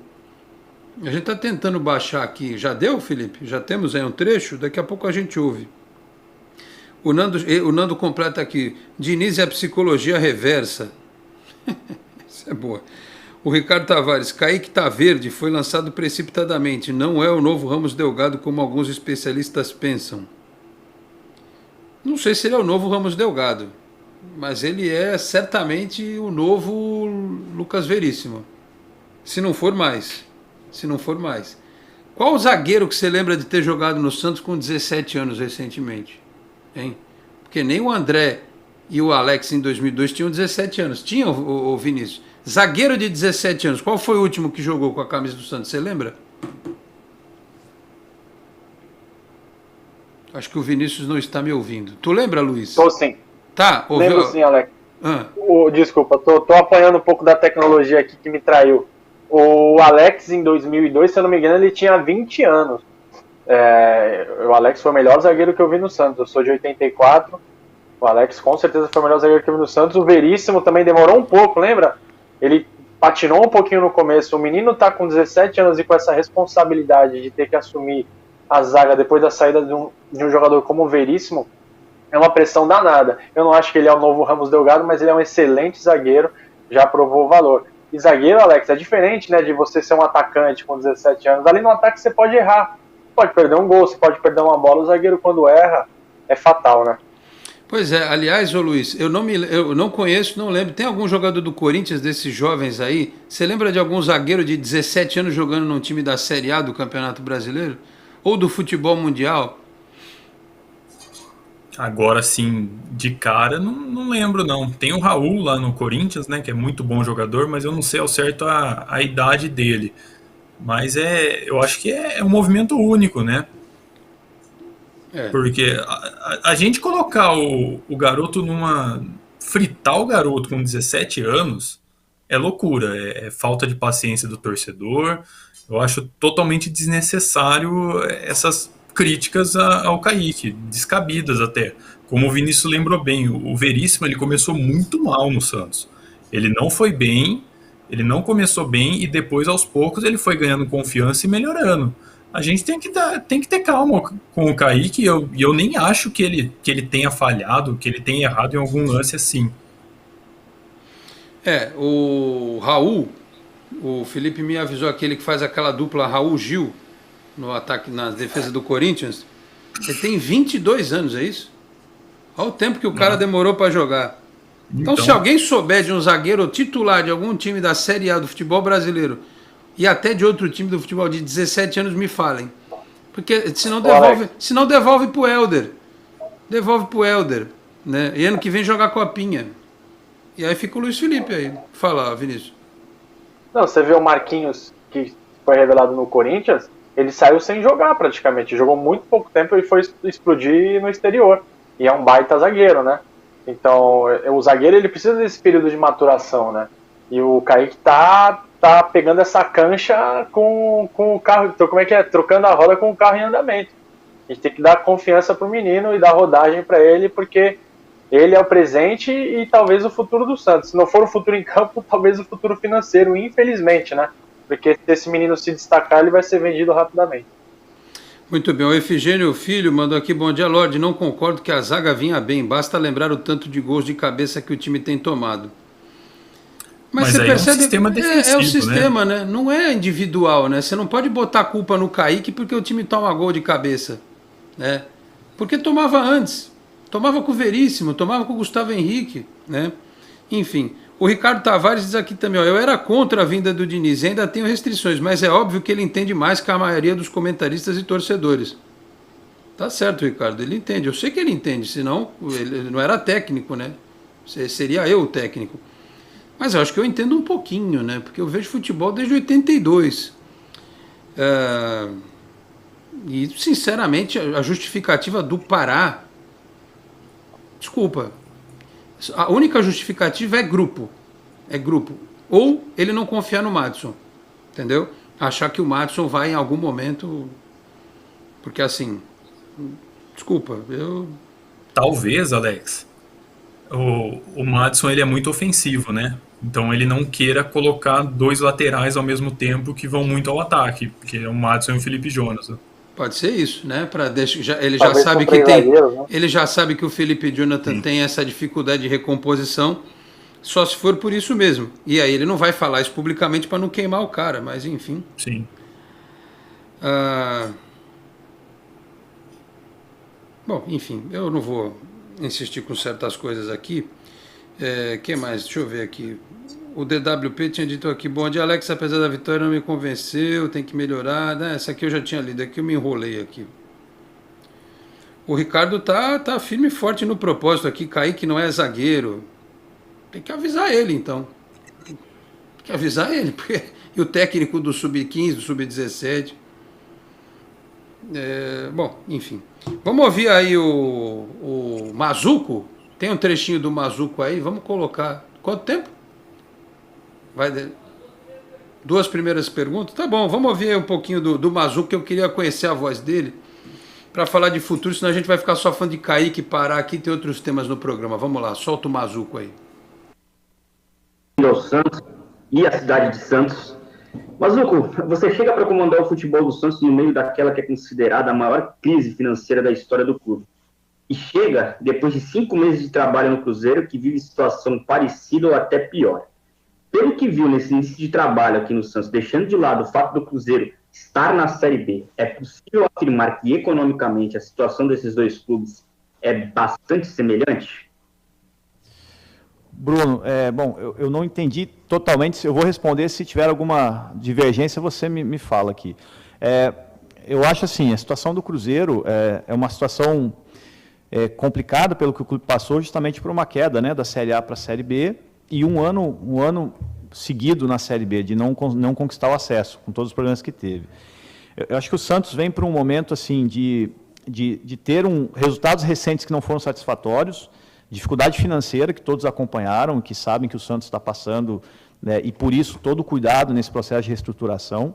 A gente está tentando baixar aqui. Já deu, Felipe? Já temos aí um trecho? Daqui a pouco a gente ouve. O Nando completa aqui. Diniz é a psicologia reversa. Isso é boa. O Ricardo Tavares, Kaique tá verde, foi lançado precipitadamente. Não é o novo Ramos Delgado como alguns especialistas pensam. Não sei se ele é o novo Ramos Delgado, mas ele é certamente o novo Lucas Veríssimo. Se não for mais. Qual o zagueiro que você lembra de ter jogado no Santos com 17 anos recentemente? Hein? Porque nem o André e o Alex em 2002 tinham 17 anos. Tinha o Vinícius. Zagueiro de 17 anos. Qual foi o último que jogou com a camisa do Santos? Você lembra? Acho que o Vinícius não está me ouvindo. Tu lembra, Luiz? Tô sim. Tá, ouviu? Lembro sim, Alex. Desculpa, tô apanhando um pouco da tecnologia aqui que me traiu. O Alex, em 2002, se eu não me engano, ele tinha 20 anos. O Alex foi o melhor zagueiro que eu vi no Santos. Eu sou de 84. O Alex com certeza foi o melhor zagueiro que eu vi no Santos. O Veríssimo também demorou um pouco, lembra? Ele patinou um pouquinho no começo. O menino tá com 17 anos e com essa responsabilidade de ter que assumir a zaga depois da saída de um jogador como o Veríssimo. É uma pressão danada. Eu não acho que ele é o novo Ramos Delgado, mas ele é um excelente zagueiro. Já provou o valor. E zagueiro, Alex, é diferente, né, de você ser um atacante com 17 anos. Ali no ataque você pode errar. Pode perder um gol, você pode perder uma bola. O zagueiro, quando erra, é fatal, né? Pois é, aliás, ô Luiz, eu não conheço, não lembro. Tem algum jogador do Corinthians, desses jovens aí? Você lembra de algum zagueiro de 17 anos jogando num time da Série A do Campeonato Brasileiro? Ou do futebol mundial? Agora, assim, de cara, não lembro, não. Tem o Raul lá no Corinthians, né, que é muito bom jogador, mas eu não sei ao certo a idade dele. Mas eu acho que é um movimento único, né? Porque a gente colocar o garoto fritar o garoto com 17 anos é loucura, é falta de paciência do torcedor. Eu acho totalmente desnecessário essas críticas ao Kaique, descabidas até. Como o Vinícius lembrou bem, o Veríssimo ele começou muito mal no Santos. Ele não foi bem, ele não começou bem e depois, aos poucos, ele foi ganhando confiança e melhorando. A gente tem que ter calma com o Kaique e eu nem acho que ele tenha falhado, que ele tenha errado em algum lance assim. O Raul, o Felipe me avisou, aquele que faz aquela dupla Raul-Gil no ataque, na defesa do Corinthians, ele tem 22 anos, é isso? Olha o tempo que o cara demorou para jogar. Então, se alguém souber de um zagueiro titular de algum time da Série A do futebol brasileiro e até de outro time do futebol de 17 anos, me falem. Porque senão devolve pro Helder. Devolve pro Helder. Né? E ano que vem jogar copinha. E aí fica o Luiz Felipe aí. Fala, Vinícius. Não, você vê o Marquinhos, que foi revelado no Corinthians, ele saiu sem jogar praticamente. Jogou muito pouco tempo e foi explodir no exterior. E é um baita zagueiro, né? Então, o zagueiro ele precisa desse período de maturação, né? E o Kaique tá pegando essa cancha com o carro, como é que é? Trocando a roda com o carro em andamento. A gente tem que dar confiança pro menino e dar rodagem para ele, porque ele é o presente e talvez o futuro do Santos. Se não for o futuro em campo, talvez o futuro financeiro, infelizmente, né? Porque se esse menino se destacar, ele vai ser vendido rapidamente. Muito bem, o Efigênio Filho mandou aqui, bom dia, Lorde, não concordo que a zaga vinha bem, basta lembrar o tanto de gols de cabeça que o time tem tomado. Mas você percebe, é um sistema defensivo, é o sistema, né? Não é individual, né? Você não pode botar a culpa no Kaique porque o time toma gol de cabeça, né? Porque tomava antes, tomava com o Veríssimo, tomava com o Gustavo Henrique, né? Enfim, o Ricardo Tavares diz aqui também, ó, eu era contra a vinda do Diniz, ainda tenho restrições, mas é óbvio que ele entende mais que a maioria dos comentaristas e torcedores. Tá certo, Ricardo, ele entende, eu sei que ele entende, senão ele não era técnico, né? Seria eu o técnico. Mas eu acho que eu entendo um pouquinho, né? Porque eu vejo futebol desde 82. E, sinceramente, a justificativa do Pará... Desculpa. A única justificativa é grupo. É grupo. Ou ele não confiar no Madison. Entendeu? Achar que o Madison vai em algum momento... Porque, assim... Desculpa, eu... Talvez, Alex... O Madison ele é muito ofensivo, né? Então ele não queira colocar dois laterais ao mesmo tempo que vão muito ao ataque, porque é o Madison e o Felipe Jonas. Pode ser isso, né? Ele já sabe que tem, né? Ele já sabe que o Felipe Jonathan tem essa dificuldade de recomposição, só se for por isso mesmo. E aí ele não vai falar isso publicamente para não queimar o cara, mas enfim. Sim. Bom, enfim, eu não vou insistir com certas coisas aqui. Que mais? Deixa eu ver aqui. O DWP tinha dito aqui, bom dia, Alex, apesar da vitória não me convenceu, tem que melhorar. Essa aqui eu já tinha lido, aqui eu me enrolei aqui. O Ricardo tá firme e forte no propósito aqui, Kaique não é zagueiro. Tem que avisar ele, então. Tem que avisar ele, porque... E o técnico do Sub-15, do Sub-17. Bom, enfim. Vamos ouvir aí o Mazuco. Tem um trechinho do Mazuco aí, vamos colocar. Quanto tempo? Duas primeiras perguntas? Tá bom, vamos ouvir aí um pouquinho do Mazuco, que eu queria conhecer a voz dele, para falar de futuro, senão a gente vai ficar só falando de Kaique, Pará, aqui tem outros temas no programa. Vamos lá, solta o Mazuco aí. Ao Santos e a cidade de Santos. Mazuco, você chega para comandar o futebol do Santos no meio daquela que é considerada a maior crise financeira da história do clube. E chega depois de 5 meses de trabalho no Cruzeiro, que vive situação parecida ou até pior. Pelo que viu nesse início de trabalho aqui no Santos, deixando de lado o fato do Cruzeiro estar na Série B, é possível afirmar que economicamente a situação desses dois clubes é bastante semelhante? Bruno, bom, eu não entendi totalmente, eu vou responder, se tiver alguma divergência você me fala aqui. Eu acho assim, a situação do Cruzeiro é uma situação complicada pelo que o clube passou, justamente por uma queda, né, da Série A para a Série B, e um ano seguido na Série B, de não conquistar o acesso, com todos os problemas que teve. Eu acho que o Santos vem para um momento assim, de ter resultados recentes que não foram satisfatórios, dificuldade financeira que todos acompanharam, que sabem que o Santos está passando, né, e por isso todo o cuidado nesse processo de reestruturação,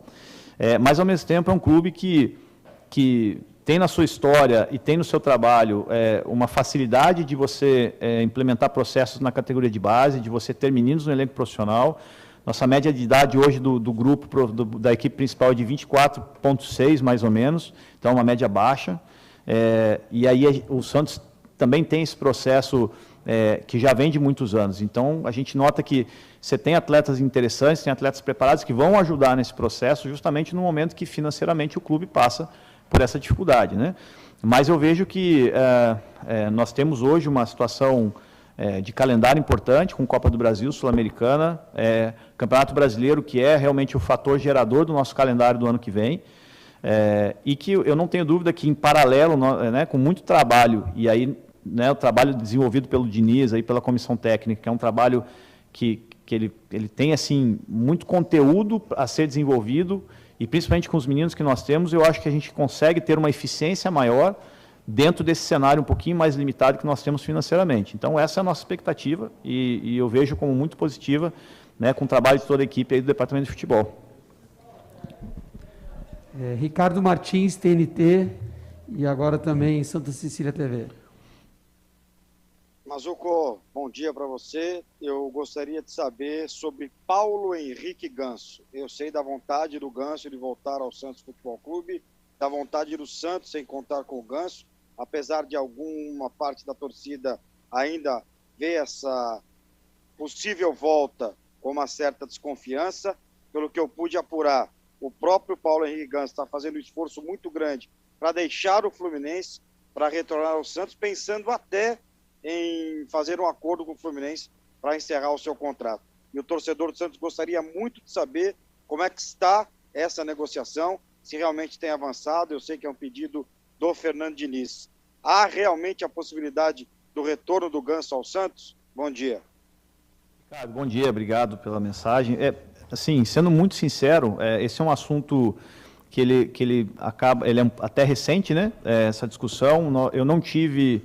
mas ao mesmo tempo é um clube que tem na sua história e tem no seu trabalho uma facilidade de você implementar processos na categoria de base, de você ter meninos no elenco profissional. Nossa média de idade hoje do grupo, da equipe principal é de 24,6 mais ou menos, então é uma média baixa. E aí o Santos também tem esse processo que já vem de muitos anos. Então a gente nota que você tem atletas interessantes, tem atletas preparados que vão ajudar nesse processo justamente no momento que financeiramente o clube passa por essa dificuldade, né? Mas eu vejo que nós temos hoje uma situação de calendário importante, com Copa do Brasil, Sul-Americana, Campeonato Brasileiro, que é realmente o fator gerador do nosso calendário do ano que vem, e que eu não tenho dúvida que, em paralelo, né, com muito trabalho, e aí, né, o trabalho desenvolvido pelo Diniz, aí, pela comissão técnica, que é um trabalho que ele tem assim, muito conteúdo a ser desenvolvido, e principalmente com os meninos que nós temos, eu acho que a gente consegue ter uma eficiência maior dentro desse cenário um pouquinho mais limitado que nós temos financeiramente. Então, essa é a nossa expectativa e eu vejo como muito positiva, né, com o trabalho de toda a equipe aí do Departamento de Futebol. Ricardo Martins, TNT, e agora também Santa Cecília TV. Mazuco, bom dia para você. Eu gostaria de saber sobre Paulo Henrique Ganso. Eu sei da vontade do Ganso de voltar ao Santos Futebol Clube, da vontade do Santos em contar com o Ganso, apesar de alguma parte da torcida ainda ver essa possível volta com uma certa desconfiança. Pelo que eu pude apurar, o próprio Paulo Henrique Ganso está fazendo um esforço muito grande para deixar o Fluminense, para retornar ao Santos, pensando até em fazer um acordo com o Fluminense para encerrar o seu contrato. E o torcedor do Santos gostaria muito de saber como é que está essa negociação, se realmente tem avançado. Eu sei que é um pedido do Fernando Diniz. Há realmente a possibilidade do retorno do Ganso ao Santos? Bom dia. Ricardo, bom dia, obrigado pela mensagem. Assim, sendo muito sincero, esse é um assunto que ele é até recente, né? Essa discussão, eu não tive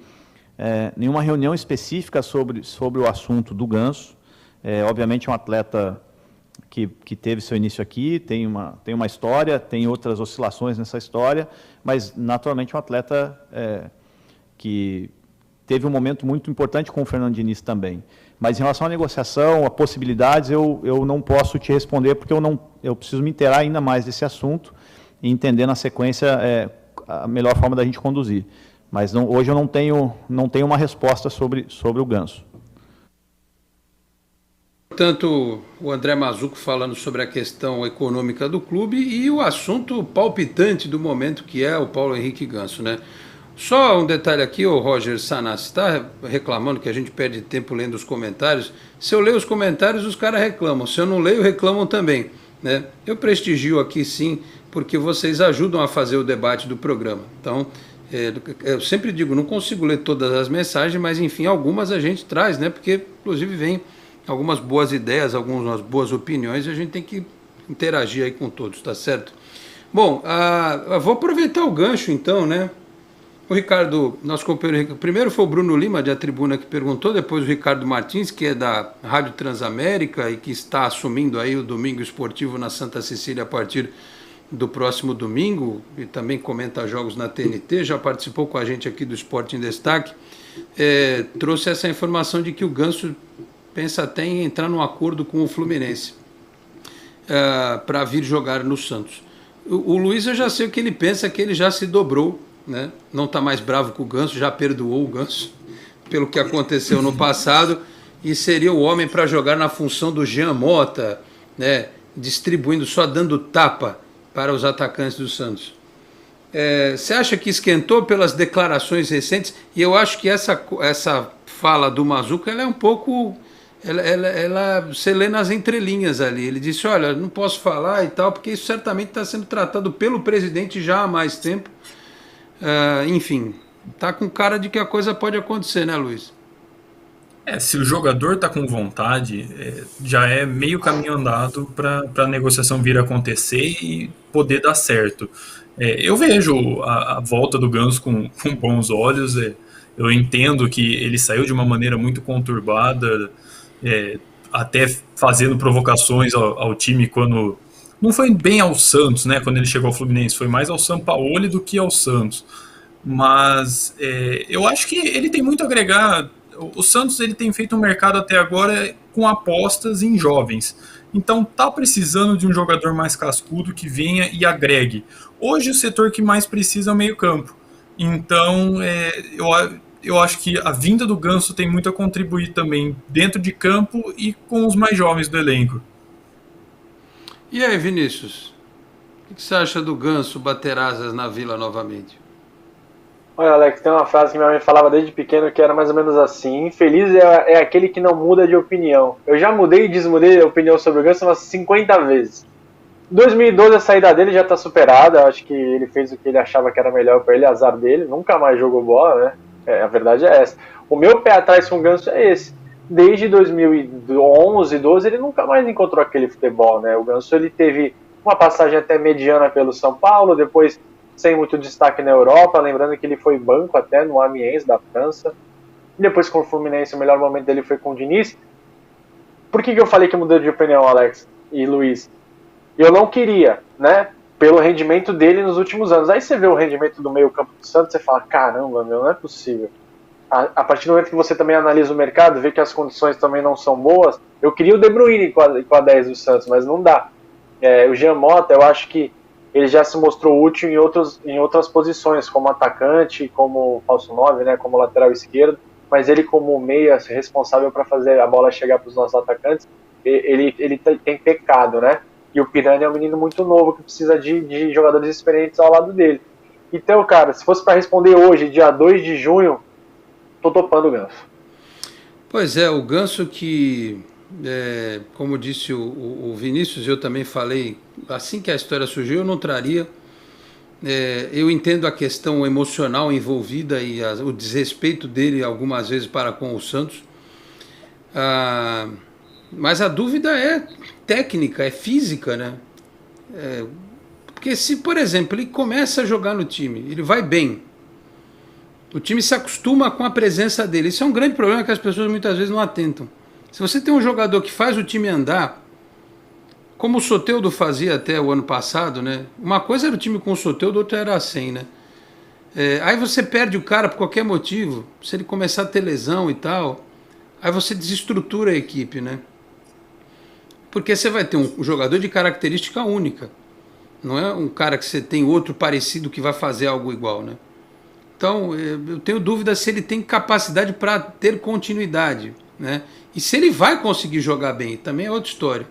nenhuma reunião específica sobre o assunto do Ganso. Obviamente é um atleta que teve seu início aqui, tem uma história, tem outras oscilações nessa história, mas naturalmente é um atleta que teve um momento muito importante com o Fernando Diniz também. Mas em relação à negociação, a possibilidades, eu não posso te responder, porque eu preciso me inteirar ainda mais desse assunto e entender na sequência a melhor forma da gente conduzir. Mas hoje eu não tenho uma resposta sobre o Ganso. Portanto, o André Mazuco falando sobre a questão econômica do clube e o assunto palpitante do momento, que é o Paulo Henrique Ganso, né? Só um detalhe aqui, o Roger Sanassi está reclamando que a gente perde tempo lendo os comentários. Se eu leio os comentários, os caras reclamam. Se eu não leio, reclamam também, né? Eu prestigio aqui sim, porque vocês ajudam a fazer o debate do programa. Então, eu sempre digo, não consigo ler todas as mensagens, mas enfim, algumas a gente traz, né? Porque inclusive vem algumas boas ideias, algumas boas opiniões, e a gente tem que interagir aí com todos, tá certo? Bom, vou aproveitar o gancho então, né? O Ricardo, nosso companheiro, primeiro foi o Bruno Lima, de A Tribuna, que perguntou, depois o Ricardo Martins, que é da Rádio Transamérica e que está assumindo aí o Domingo Esportivo na Santa Cecília a partir do próximo domingo, e também comenta jogos na TNT, já participou com a gente aqui do Esporte em Destaque, trouxe essa informação de que o Ganso pensa até em entrar num acordo com o Fluminense para vir jogar no Santos. O Luiz, eu já sei o que ele pensa, que ele já se dobrou, né? Não está mais bravo com o Ganso, já perdoou o Ganso pelo que aconteceu no passado, e seria o homem para jogar na função do Jean Mota, né? Distribuindo, só dando tapa para os atacantes do Santos. Você acha que esquentou pelas declarações recentes? E eu acho que essa fala do Mazuco, ela é um pouco... você lê nas entrelinhas ali. Ele disse, olha, não posso falar e tal, porque isso certamente está sendo tratado pelo presidente já há mais tempo. Enfim, tá com cara de que a coisa pode acontecer, né, Luiz? Se o jogador tá com vontade, já é meio caminho andado para a negociação vir a acontecer e poder dar certo. Eu vejo a volta do Ganso com bons olhos. Eu entendo que ele saiu de uma maneira muito conturbada, até fazendo provocações ao time quando não foi bem ao Santos, né, quando ele chegou ao Fluminense, foi mais ao Sampaoli do que ao Santos. Mas eu acho que ele tem muito a agregar. O Santos ele tem feito um mercado até agora com apostas em jovens. Então tá precisando de um jogador mais cascudo que venha e agregue. Hoje o setor que mais precisa é o meio-campo. Então eu acho que a vinda do Ganso tem muito a contribuir também dentro de campo e com os mais jovens do elenco. E aí, Vinícius? O que você acha do Ganso bater asas na Vila novamente? Olha, Alex, tem uma frase que minha mãe falava desde pequeno que era mais ou menos assim: infeliz é aquele que não muda de opinião. Eu já mudei e desmudei a opinião sobre o Ganso umas 50 vezes. Em 2012 a saída dele já está superada, acho que ele fez o que ele achava que era melhor para ele, azar dele, nunca mais jogou bola, né? A verdade é essa. O meu pé atrás com o Ganso é esse. Desde 2011, 12 ele nunca mais encontrou aquele futebol, né? O Ganso ele teve uma passagem até mediana pelo São Paulo, depois sem muito destaque na Europa, lembrando que ele foi banco até no Amiens da França. Depois com o Fluminense, o melhor momento dele foi com o Diniz. Por que eu falei que mudou de opinião, Alex e Luiz? Eu não queria, né? Pelo rendimento dele nos últimos anos. Aí você vê o rendimento do meio campo do Santos, você fala, caramba, meu, não é possível. A partir do momento que você também analisa o mercado, vê que as condições também não são boas. Eu queria o De Bruyne com a 10 do Santos, mas não dá. O Jean Mota, eu acho que ele já se mostrou útil em outras posições, como atacante, como falso 9, né, como lateral esquerdo, mas ele como meia responsável para fazer a bola chegar para os nossos atacantes, ele tem pecado, né? E o Pirani é um menino muito novo que precisa de jogadores experientes ao lado dele. Então, cara, se fosse para responder hoje, dia 2 de junho, tô topando o Ganso. Pois é, o Ganso que, como disse o Vinícius, eu também falei, assim que a história surgiu, eu não traria. Eu entendo a questão emocional envolvida e o desrespeito dele algumas vezes para com o Santos. Mas a dúvida é técnica, é física, né? Porque se, por exemplo, ele começa a jogar no time, ele vai bem, o time se acostuma com a presença dele. Isso é um grande problema que as pessoas muitas vezes não atentam. Se você tem um jogador que faz o time andar, como o Soteldo fazia até o ano passado, né? Uma coisa era o time com o Soteldo, outra era sem, né? Aí você perde o cara por qualquer motivo, se ele começar a ter lesão e tal, aí você desestrutura a equipe, né? Porque você vai ter um jogador de característica única. Não é um cara que você tem outro parecido que vai fazer algo igual, né? Então, eu tenho dúvida se ele tem capacidade para ter continuidade, né? E se ele vai conseguir jogar bem, também é outra história.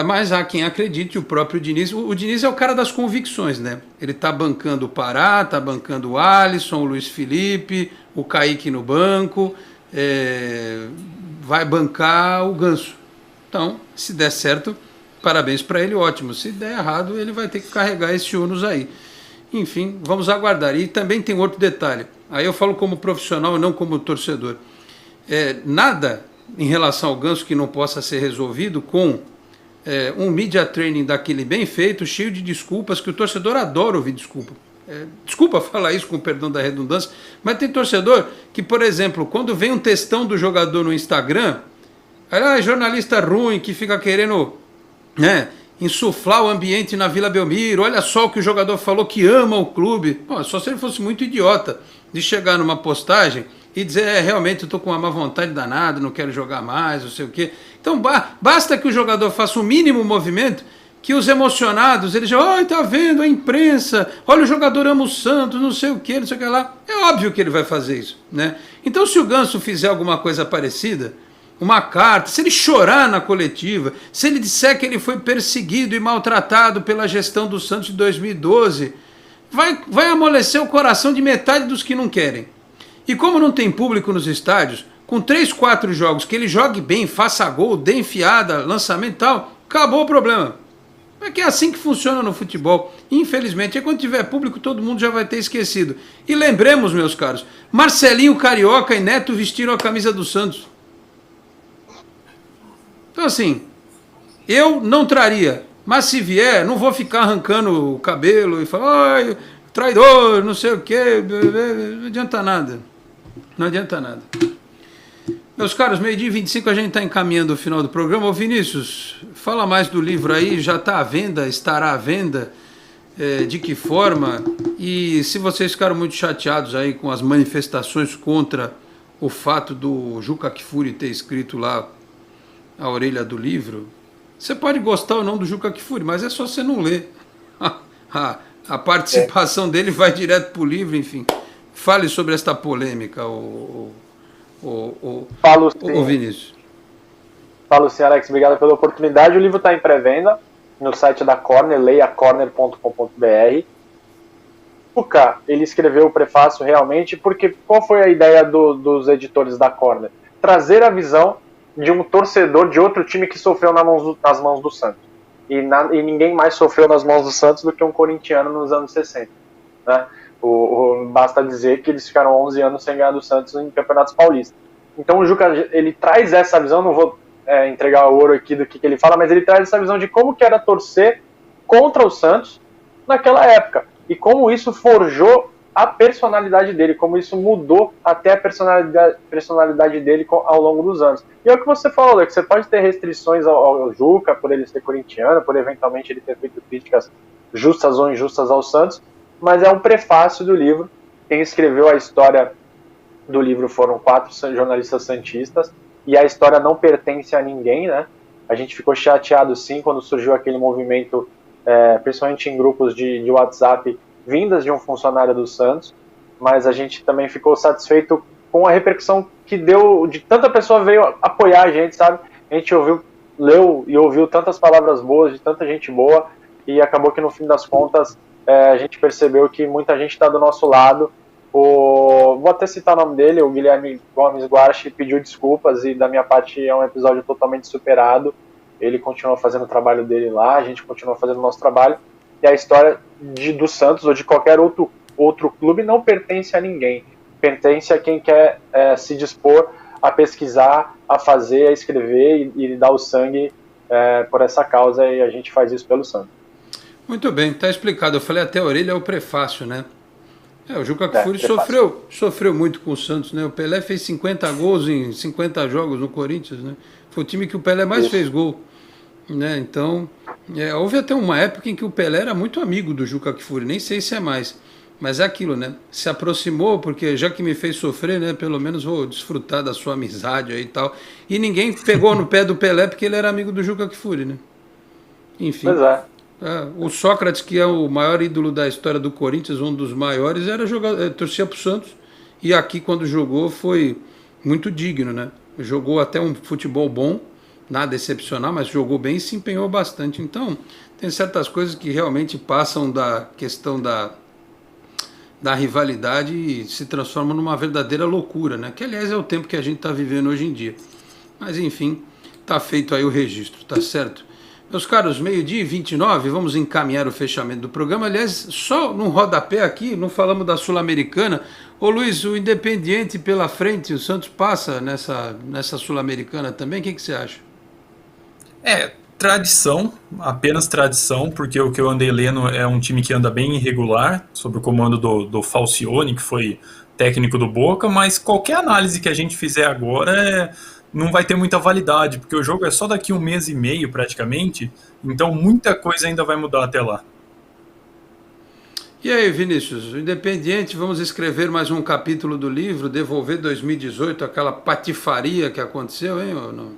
Mas há quem acredite, o próprio Diniz. O Diniz é o cara das convicções, né? Ele está bancando o Pará, está bancando o Alisson, o Luiz Felipe, o Kaique no banco, vai bancar o Ganso. Então, se der certo, parabéns para ele, ótimo. Se der errado, ele vai ter que carregar esse ônus aí. Enfim, vamos aguardar. E também tem outro detalhe. Aí eu falo como profissional e não como torcedor. Nada em relação ao Ganso que não possa ser resolvido com um media training daquele bem feito, cheio de desculpas, que o torcedor adora ouvir desculpa. Desculpa falar isso com perdão da redundância, mas tem torcedor que, por exemplo, quando vem um textão do jogador no Instagram, aí jornalista ruim que fica querendo, né, insuflar o ambiente na Vila Belmiro, olha só o que o jogador falou que ama o clube. Pô, só se ele fosse muito idiota de chegar numa postagem e dizer, realmente eu estou com uma má vontade danada, não quero jogar mais, não sei o quê. Então basta que o jogador faça o mínimo movimento, que os emocionados, eles já, tá vendo a imprensa, olha o jogador ama o Santos, não sei o quê, não sei o que lá. É óbvio que ele vai fazer isso, né? Então se o Ganso fizer alguma coisa parecida, uma carta, se ele chorar na coletiva, se ele disser que ele foi perseguido e maltratado pela gestão do Santos de 2012, vai amolecer o coração de metade dos que não querem. E como não tem público nos estádios, com 3, 4 jogos que ele jogue bem, faça gol, dê enfiada, lançamento e tal, acabou o problema. É que é assim que funciona no futebol. Infelizmente, quando tiver público, todo mundo já vai ter esquecido. E lembremos, meus caros, Marcelinho Carioca e Neto vestiram a camisa do Santos. Então assim, eu não traria, mas se vier, não vou ficar arrancando o cabelo e falar, ai, traidor, não sei o quê, não adianta nada. Não adianta nada. Meus caros, 12h25, a gente está encaminhando o final do programa. Ô Vinícius, fala mais do livro aí, já está à venda, estará à venda, de que forma? E se vocês ficaram muito chateados aí com as manifestações contra o fato do Juca Kfouri ter escrito lá a orelha do livro, você pode gostar ou não do Juca Kfouri, mas é só você não ler. A participação dele vai direto para o livro, enfim. Fale sobre esta polêmica, Falo sim. Ô Vinícius. Falo sim, Alex, obrigado pela oportunidade. O livro está em pré-venda no site da Corner, leiacorner.com.br. O K, ele escreveu o prefácio realmente, porque qual foi a ideia dos editores da Corner? Trazer a visão de um torcedor de outro time que sofreu nas mãos do Santos. E ninguém mais sofreu nas mãos do Santos do que um corintiano nos anos 60. Né? Basta dizer que eles ficaram 11 anos sem ganhar do Santos em campeonatos paulistas. Então o Juca, ele traz essa visão, não vou entregar o ouro aqui do que ele fala, mas ele traz essa visão de como que era torcer contra o Santos naquela época. E como isso forjou a personalidade dele, como isso mudou até a personalidade dele ao longo dos anos. E é o que você falou, que você pode ter restrições ao Juca, por ele ser corintiano, por eventualmente ele ter feito críticas justas ou injustas ao Santos, mas é um prefácio do livro. Quem escreveu a história do livro foram 4 jornalistas santistas, e a história não pertence a ninguém, né? A gente ficou chateado sim quando surgiu aquele movimento, principalmente em grupos de WhatsApp, vindas de um funcionário do Santos, mas a gente também ficou satisfeito com a repercussão que deu, de tanta pessoa veio apoiar a gente, sabe? A gente leu e ouviu tantas palavras boas, de tanta gente boa, e acabou que no fim das contas a gente percebeu que muita gente está do nosso lado. Vou até citar o nome dele, o Guilherme Gomes Guarchi pediu desculpas, e da minha parte é um episódio totalmente superado. Ele continua fazendo o trabalho dele lá, a gente continua fazendo o nosso trabalho, e a história do Santos ou de qualquer outro clube não pertence a ninguém, pertence a quem quer se dispor a pesquisar, a fazer, a escrever e dar o sangue por essa causa, e a gente faz isso pelo Santos. Muito bem, está explicado. Eu falei até a orelha é o prefácio, né? O Juca Kfouri sofreu muito com o Santos, né? O Pelé fez 50 gols em 50 jogos no Corinthians, né? Foi o time que o Pelé mais fez gol, né? Então, houve até uma época em que o Pelé era muito amigo do Juca Kfouri, nem sei se é mais, mas é aquilo, né? Se aproximou, porque já que me fez sofrer, né? Pelo menos vou desfrutar da sua amizade aí e tal. E ninguém pegou no pé do Pelé porque ele era amigo do Juca Kfouri, né? Enfim. Pois é. O Sócrates, que é o maior ídolo da história do Corinthians, um dos maiores, torcia para o Santos, e aqui quando jogou foi muito digno, né? Jogou até um futebol bom, nada excepcional, mas jogou bem e se empenhou bastante. Então, tem certas coisas que realmente passam da questão da rivalidade e se transformam numa verdadeira loucura, né? Que, aliás, é o tempo que a gente está vivendo hoje em dia. Mas, enfim, está feito aí o registro, tá certo? Meus caros, 12h29, vamos encaminhar o fechamento do programa. Aliás, só num rodapé aqui, não falamos da Sul-Americana. Ô Luiz, o Independiente pela frente, o Santos passa nessa Sul-Americana também? O que você acha? Tradição, apenas tradição, porque o que eu andei lendo é um time que anda bem irregular, sob o comando do Falcione, que foi técnico do Boca, mas qualquer análise que a gente fizer agora não vai ter muita validade, porque o jogo é só daqui 1 mês e meio praticamente, então muita coisa ainda vai mudar até lá. E aí, Vinícius, o Independiente, vamos escrever mais um capítulo do livro, devolver 2018, aquela patifaria que aconteceu, hein, ou não?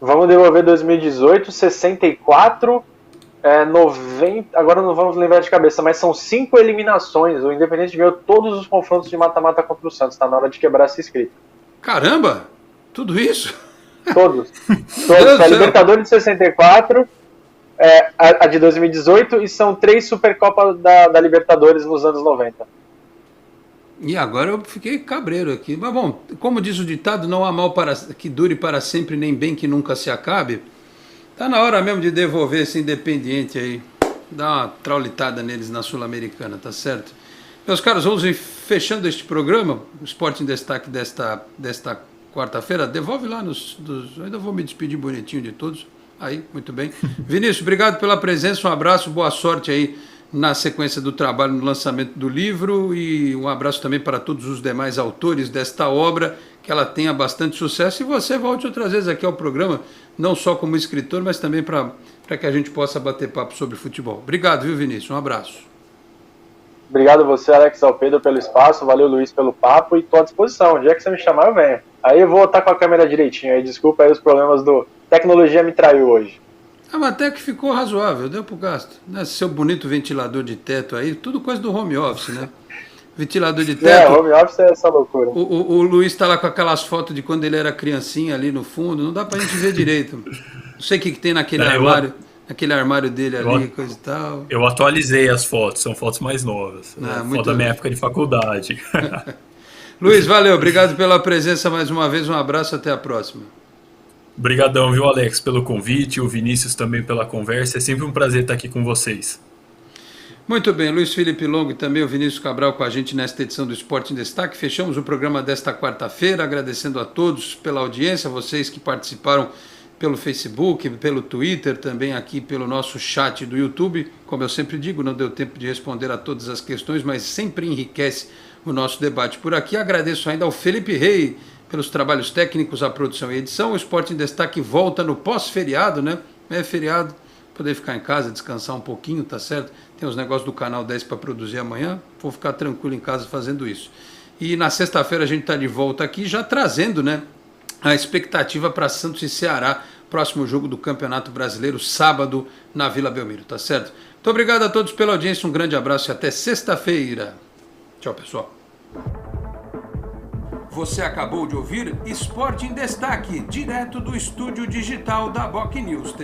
Vamos devolver 2018, 64, 90, agora não vamos lembrar de cabeça, mas são 5 eliminações. O Independiente ganhou todos os confrontos de mata-mata contra o Santos, está na hora de quebrar essa escrita. Caramba! Tudo isso? Todos. A Libertadores de 64, a de 2018, e são 3 Supercopas da Libertadores nos anos 90. E agora eu fiquei cabreiro aqui. Mas bom, como diz o ditado, não há mal que dure para sempre, nem bem que nunca se acabe. Tá na hora mesmo de devolver esse Independiente aí. Dar uma traulitada neles na Sul-Americana, tá certo? Meus caros, vamos ir fechando este programa, o Esporte em Destaque desta quarta-feira. Devolve lá ainda vou me despedir bonitinho de todos. Aí, muito bem. Vinícius, obrigado pela presença, um abraço, boa sorte aí na sequência do trabalho no lançamento do livro, e um abraço também para todos os demais autores desta obra que ela tenha bastante sucesso e você volte outras vezes aqui ao programa, não só como escritor, mas também para que a gente possa bater papo sobre futebol. Obrigado, viu, Vinícius? Um abraço. Obrigado a você, Alex Alpedo, pelo espaço, valeu, Luiz, pelo papo, e estou à disposição. O dia que você me chamar, eu venho. Aí eu vou estar com a câmera direitinho, aí desculpa aí os problemas do... Tecnologia me traiu hoje. Mas até que ficou razoável, deu pro gasto. Né? Seu bonito ventilador de teto aí, tudo coisa do home office, né? Ventilador de teto. Home office é essa loucura. O Luiz tá lá com aquelas fotos de quando ele era criancinha ali no fundo, não dá pra gente ver direito. Não sei o que tem naquele armário. Aquele armário dele ali, coisa e tal. Eu atualizei as fotos, são fotos mais novas. Foto da minha época de faculdade. Luiz, valeu, obrigado pela presença mais uma vez, um abraço, até a próxima. Obrigadão, viu, Alex, pelo convite, o Vinícius também pela conversa, é sempre um prazer estar aqui com vocês. Muito bem, Luiz Felipe Longo e também o Vinícius Cabral com a gente nesta edição do Esporte em Destaque. Fechamos o programa desta quarta-feira, agradecendo a todos pela audiência, vocês que participaram pelo Facebook, pelo Twitter, também aqui pelo nosso chat do YouTube. Como eu sempre digo, não deu tempo de responder a todas as questões, mas sempre enriquece o nosso debate por aqui. Agradeço ainda ao Felipe Rei pelos trabalhos técnicos, a produção e edição. O Esporte em Destaque volta no pós-feriado, né? É feriado, poder ficar em casa, descansar um pouquinho, tá certo? Tem os negócios do Canal 10 para produzir amanhã, vou ficar tranquilo em casa fazendo isso. E na sexta-feira a gente está de volta aqui, já trazendo, né, a expectativa para Santos e Ceará, próximo jogo do Campeonato Brasileiro, sábado, na Vila Belmiro, tá certo? Muito obrigado a todos pela audiência, um grande abraço e até sexta-feira. Tchau, pessoal. Você acabou de ouvir Esporte em Destaque, direto do estúdio digital da Boc News.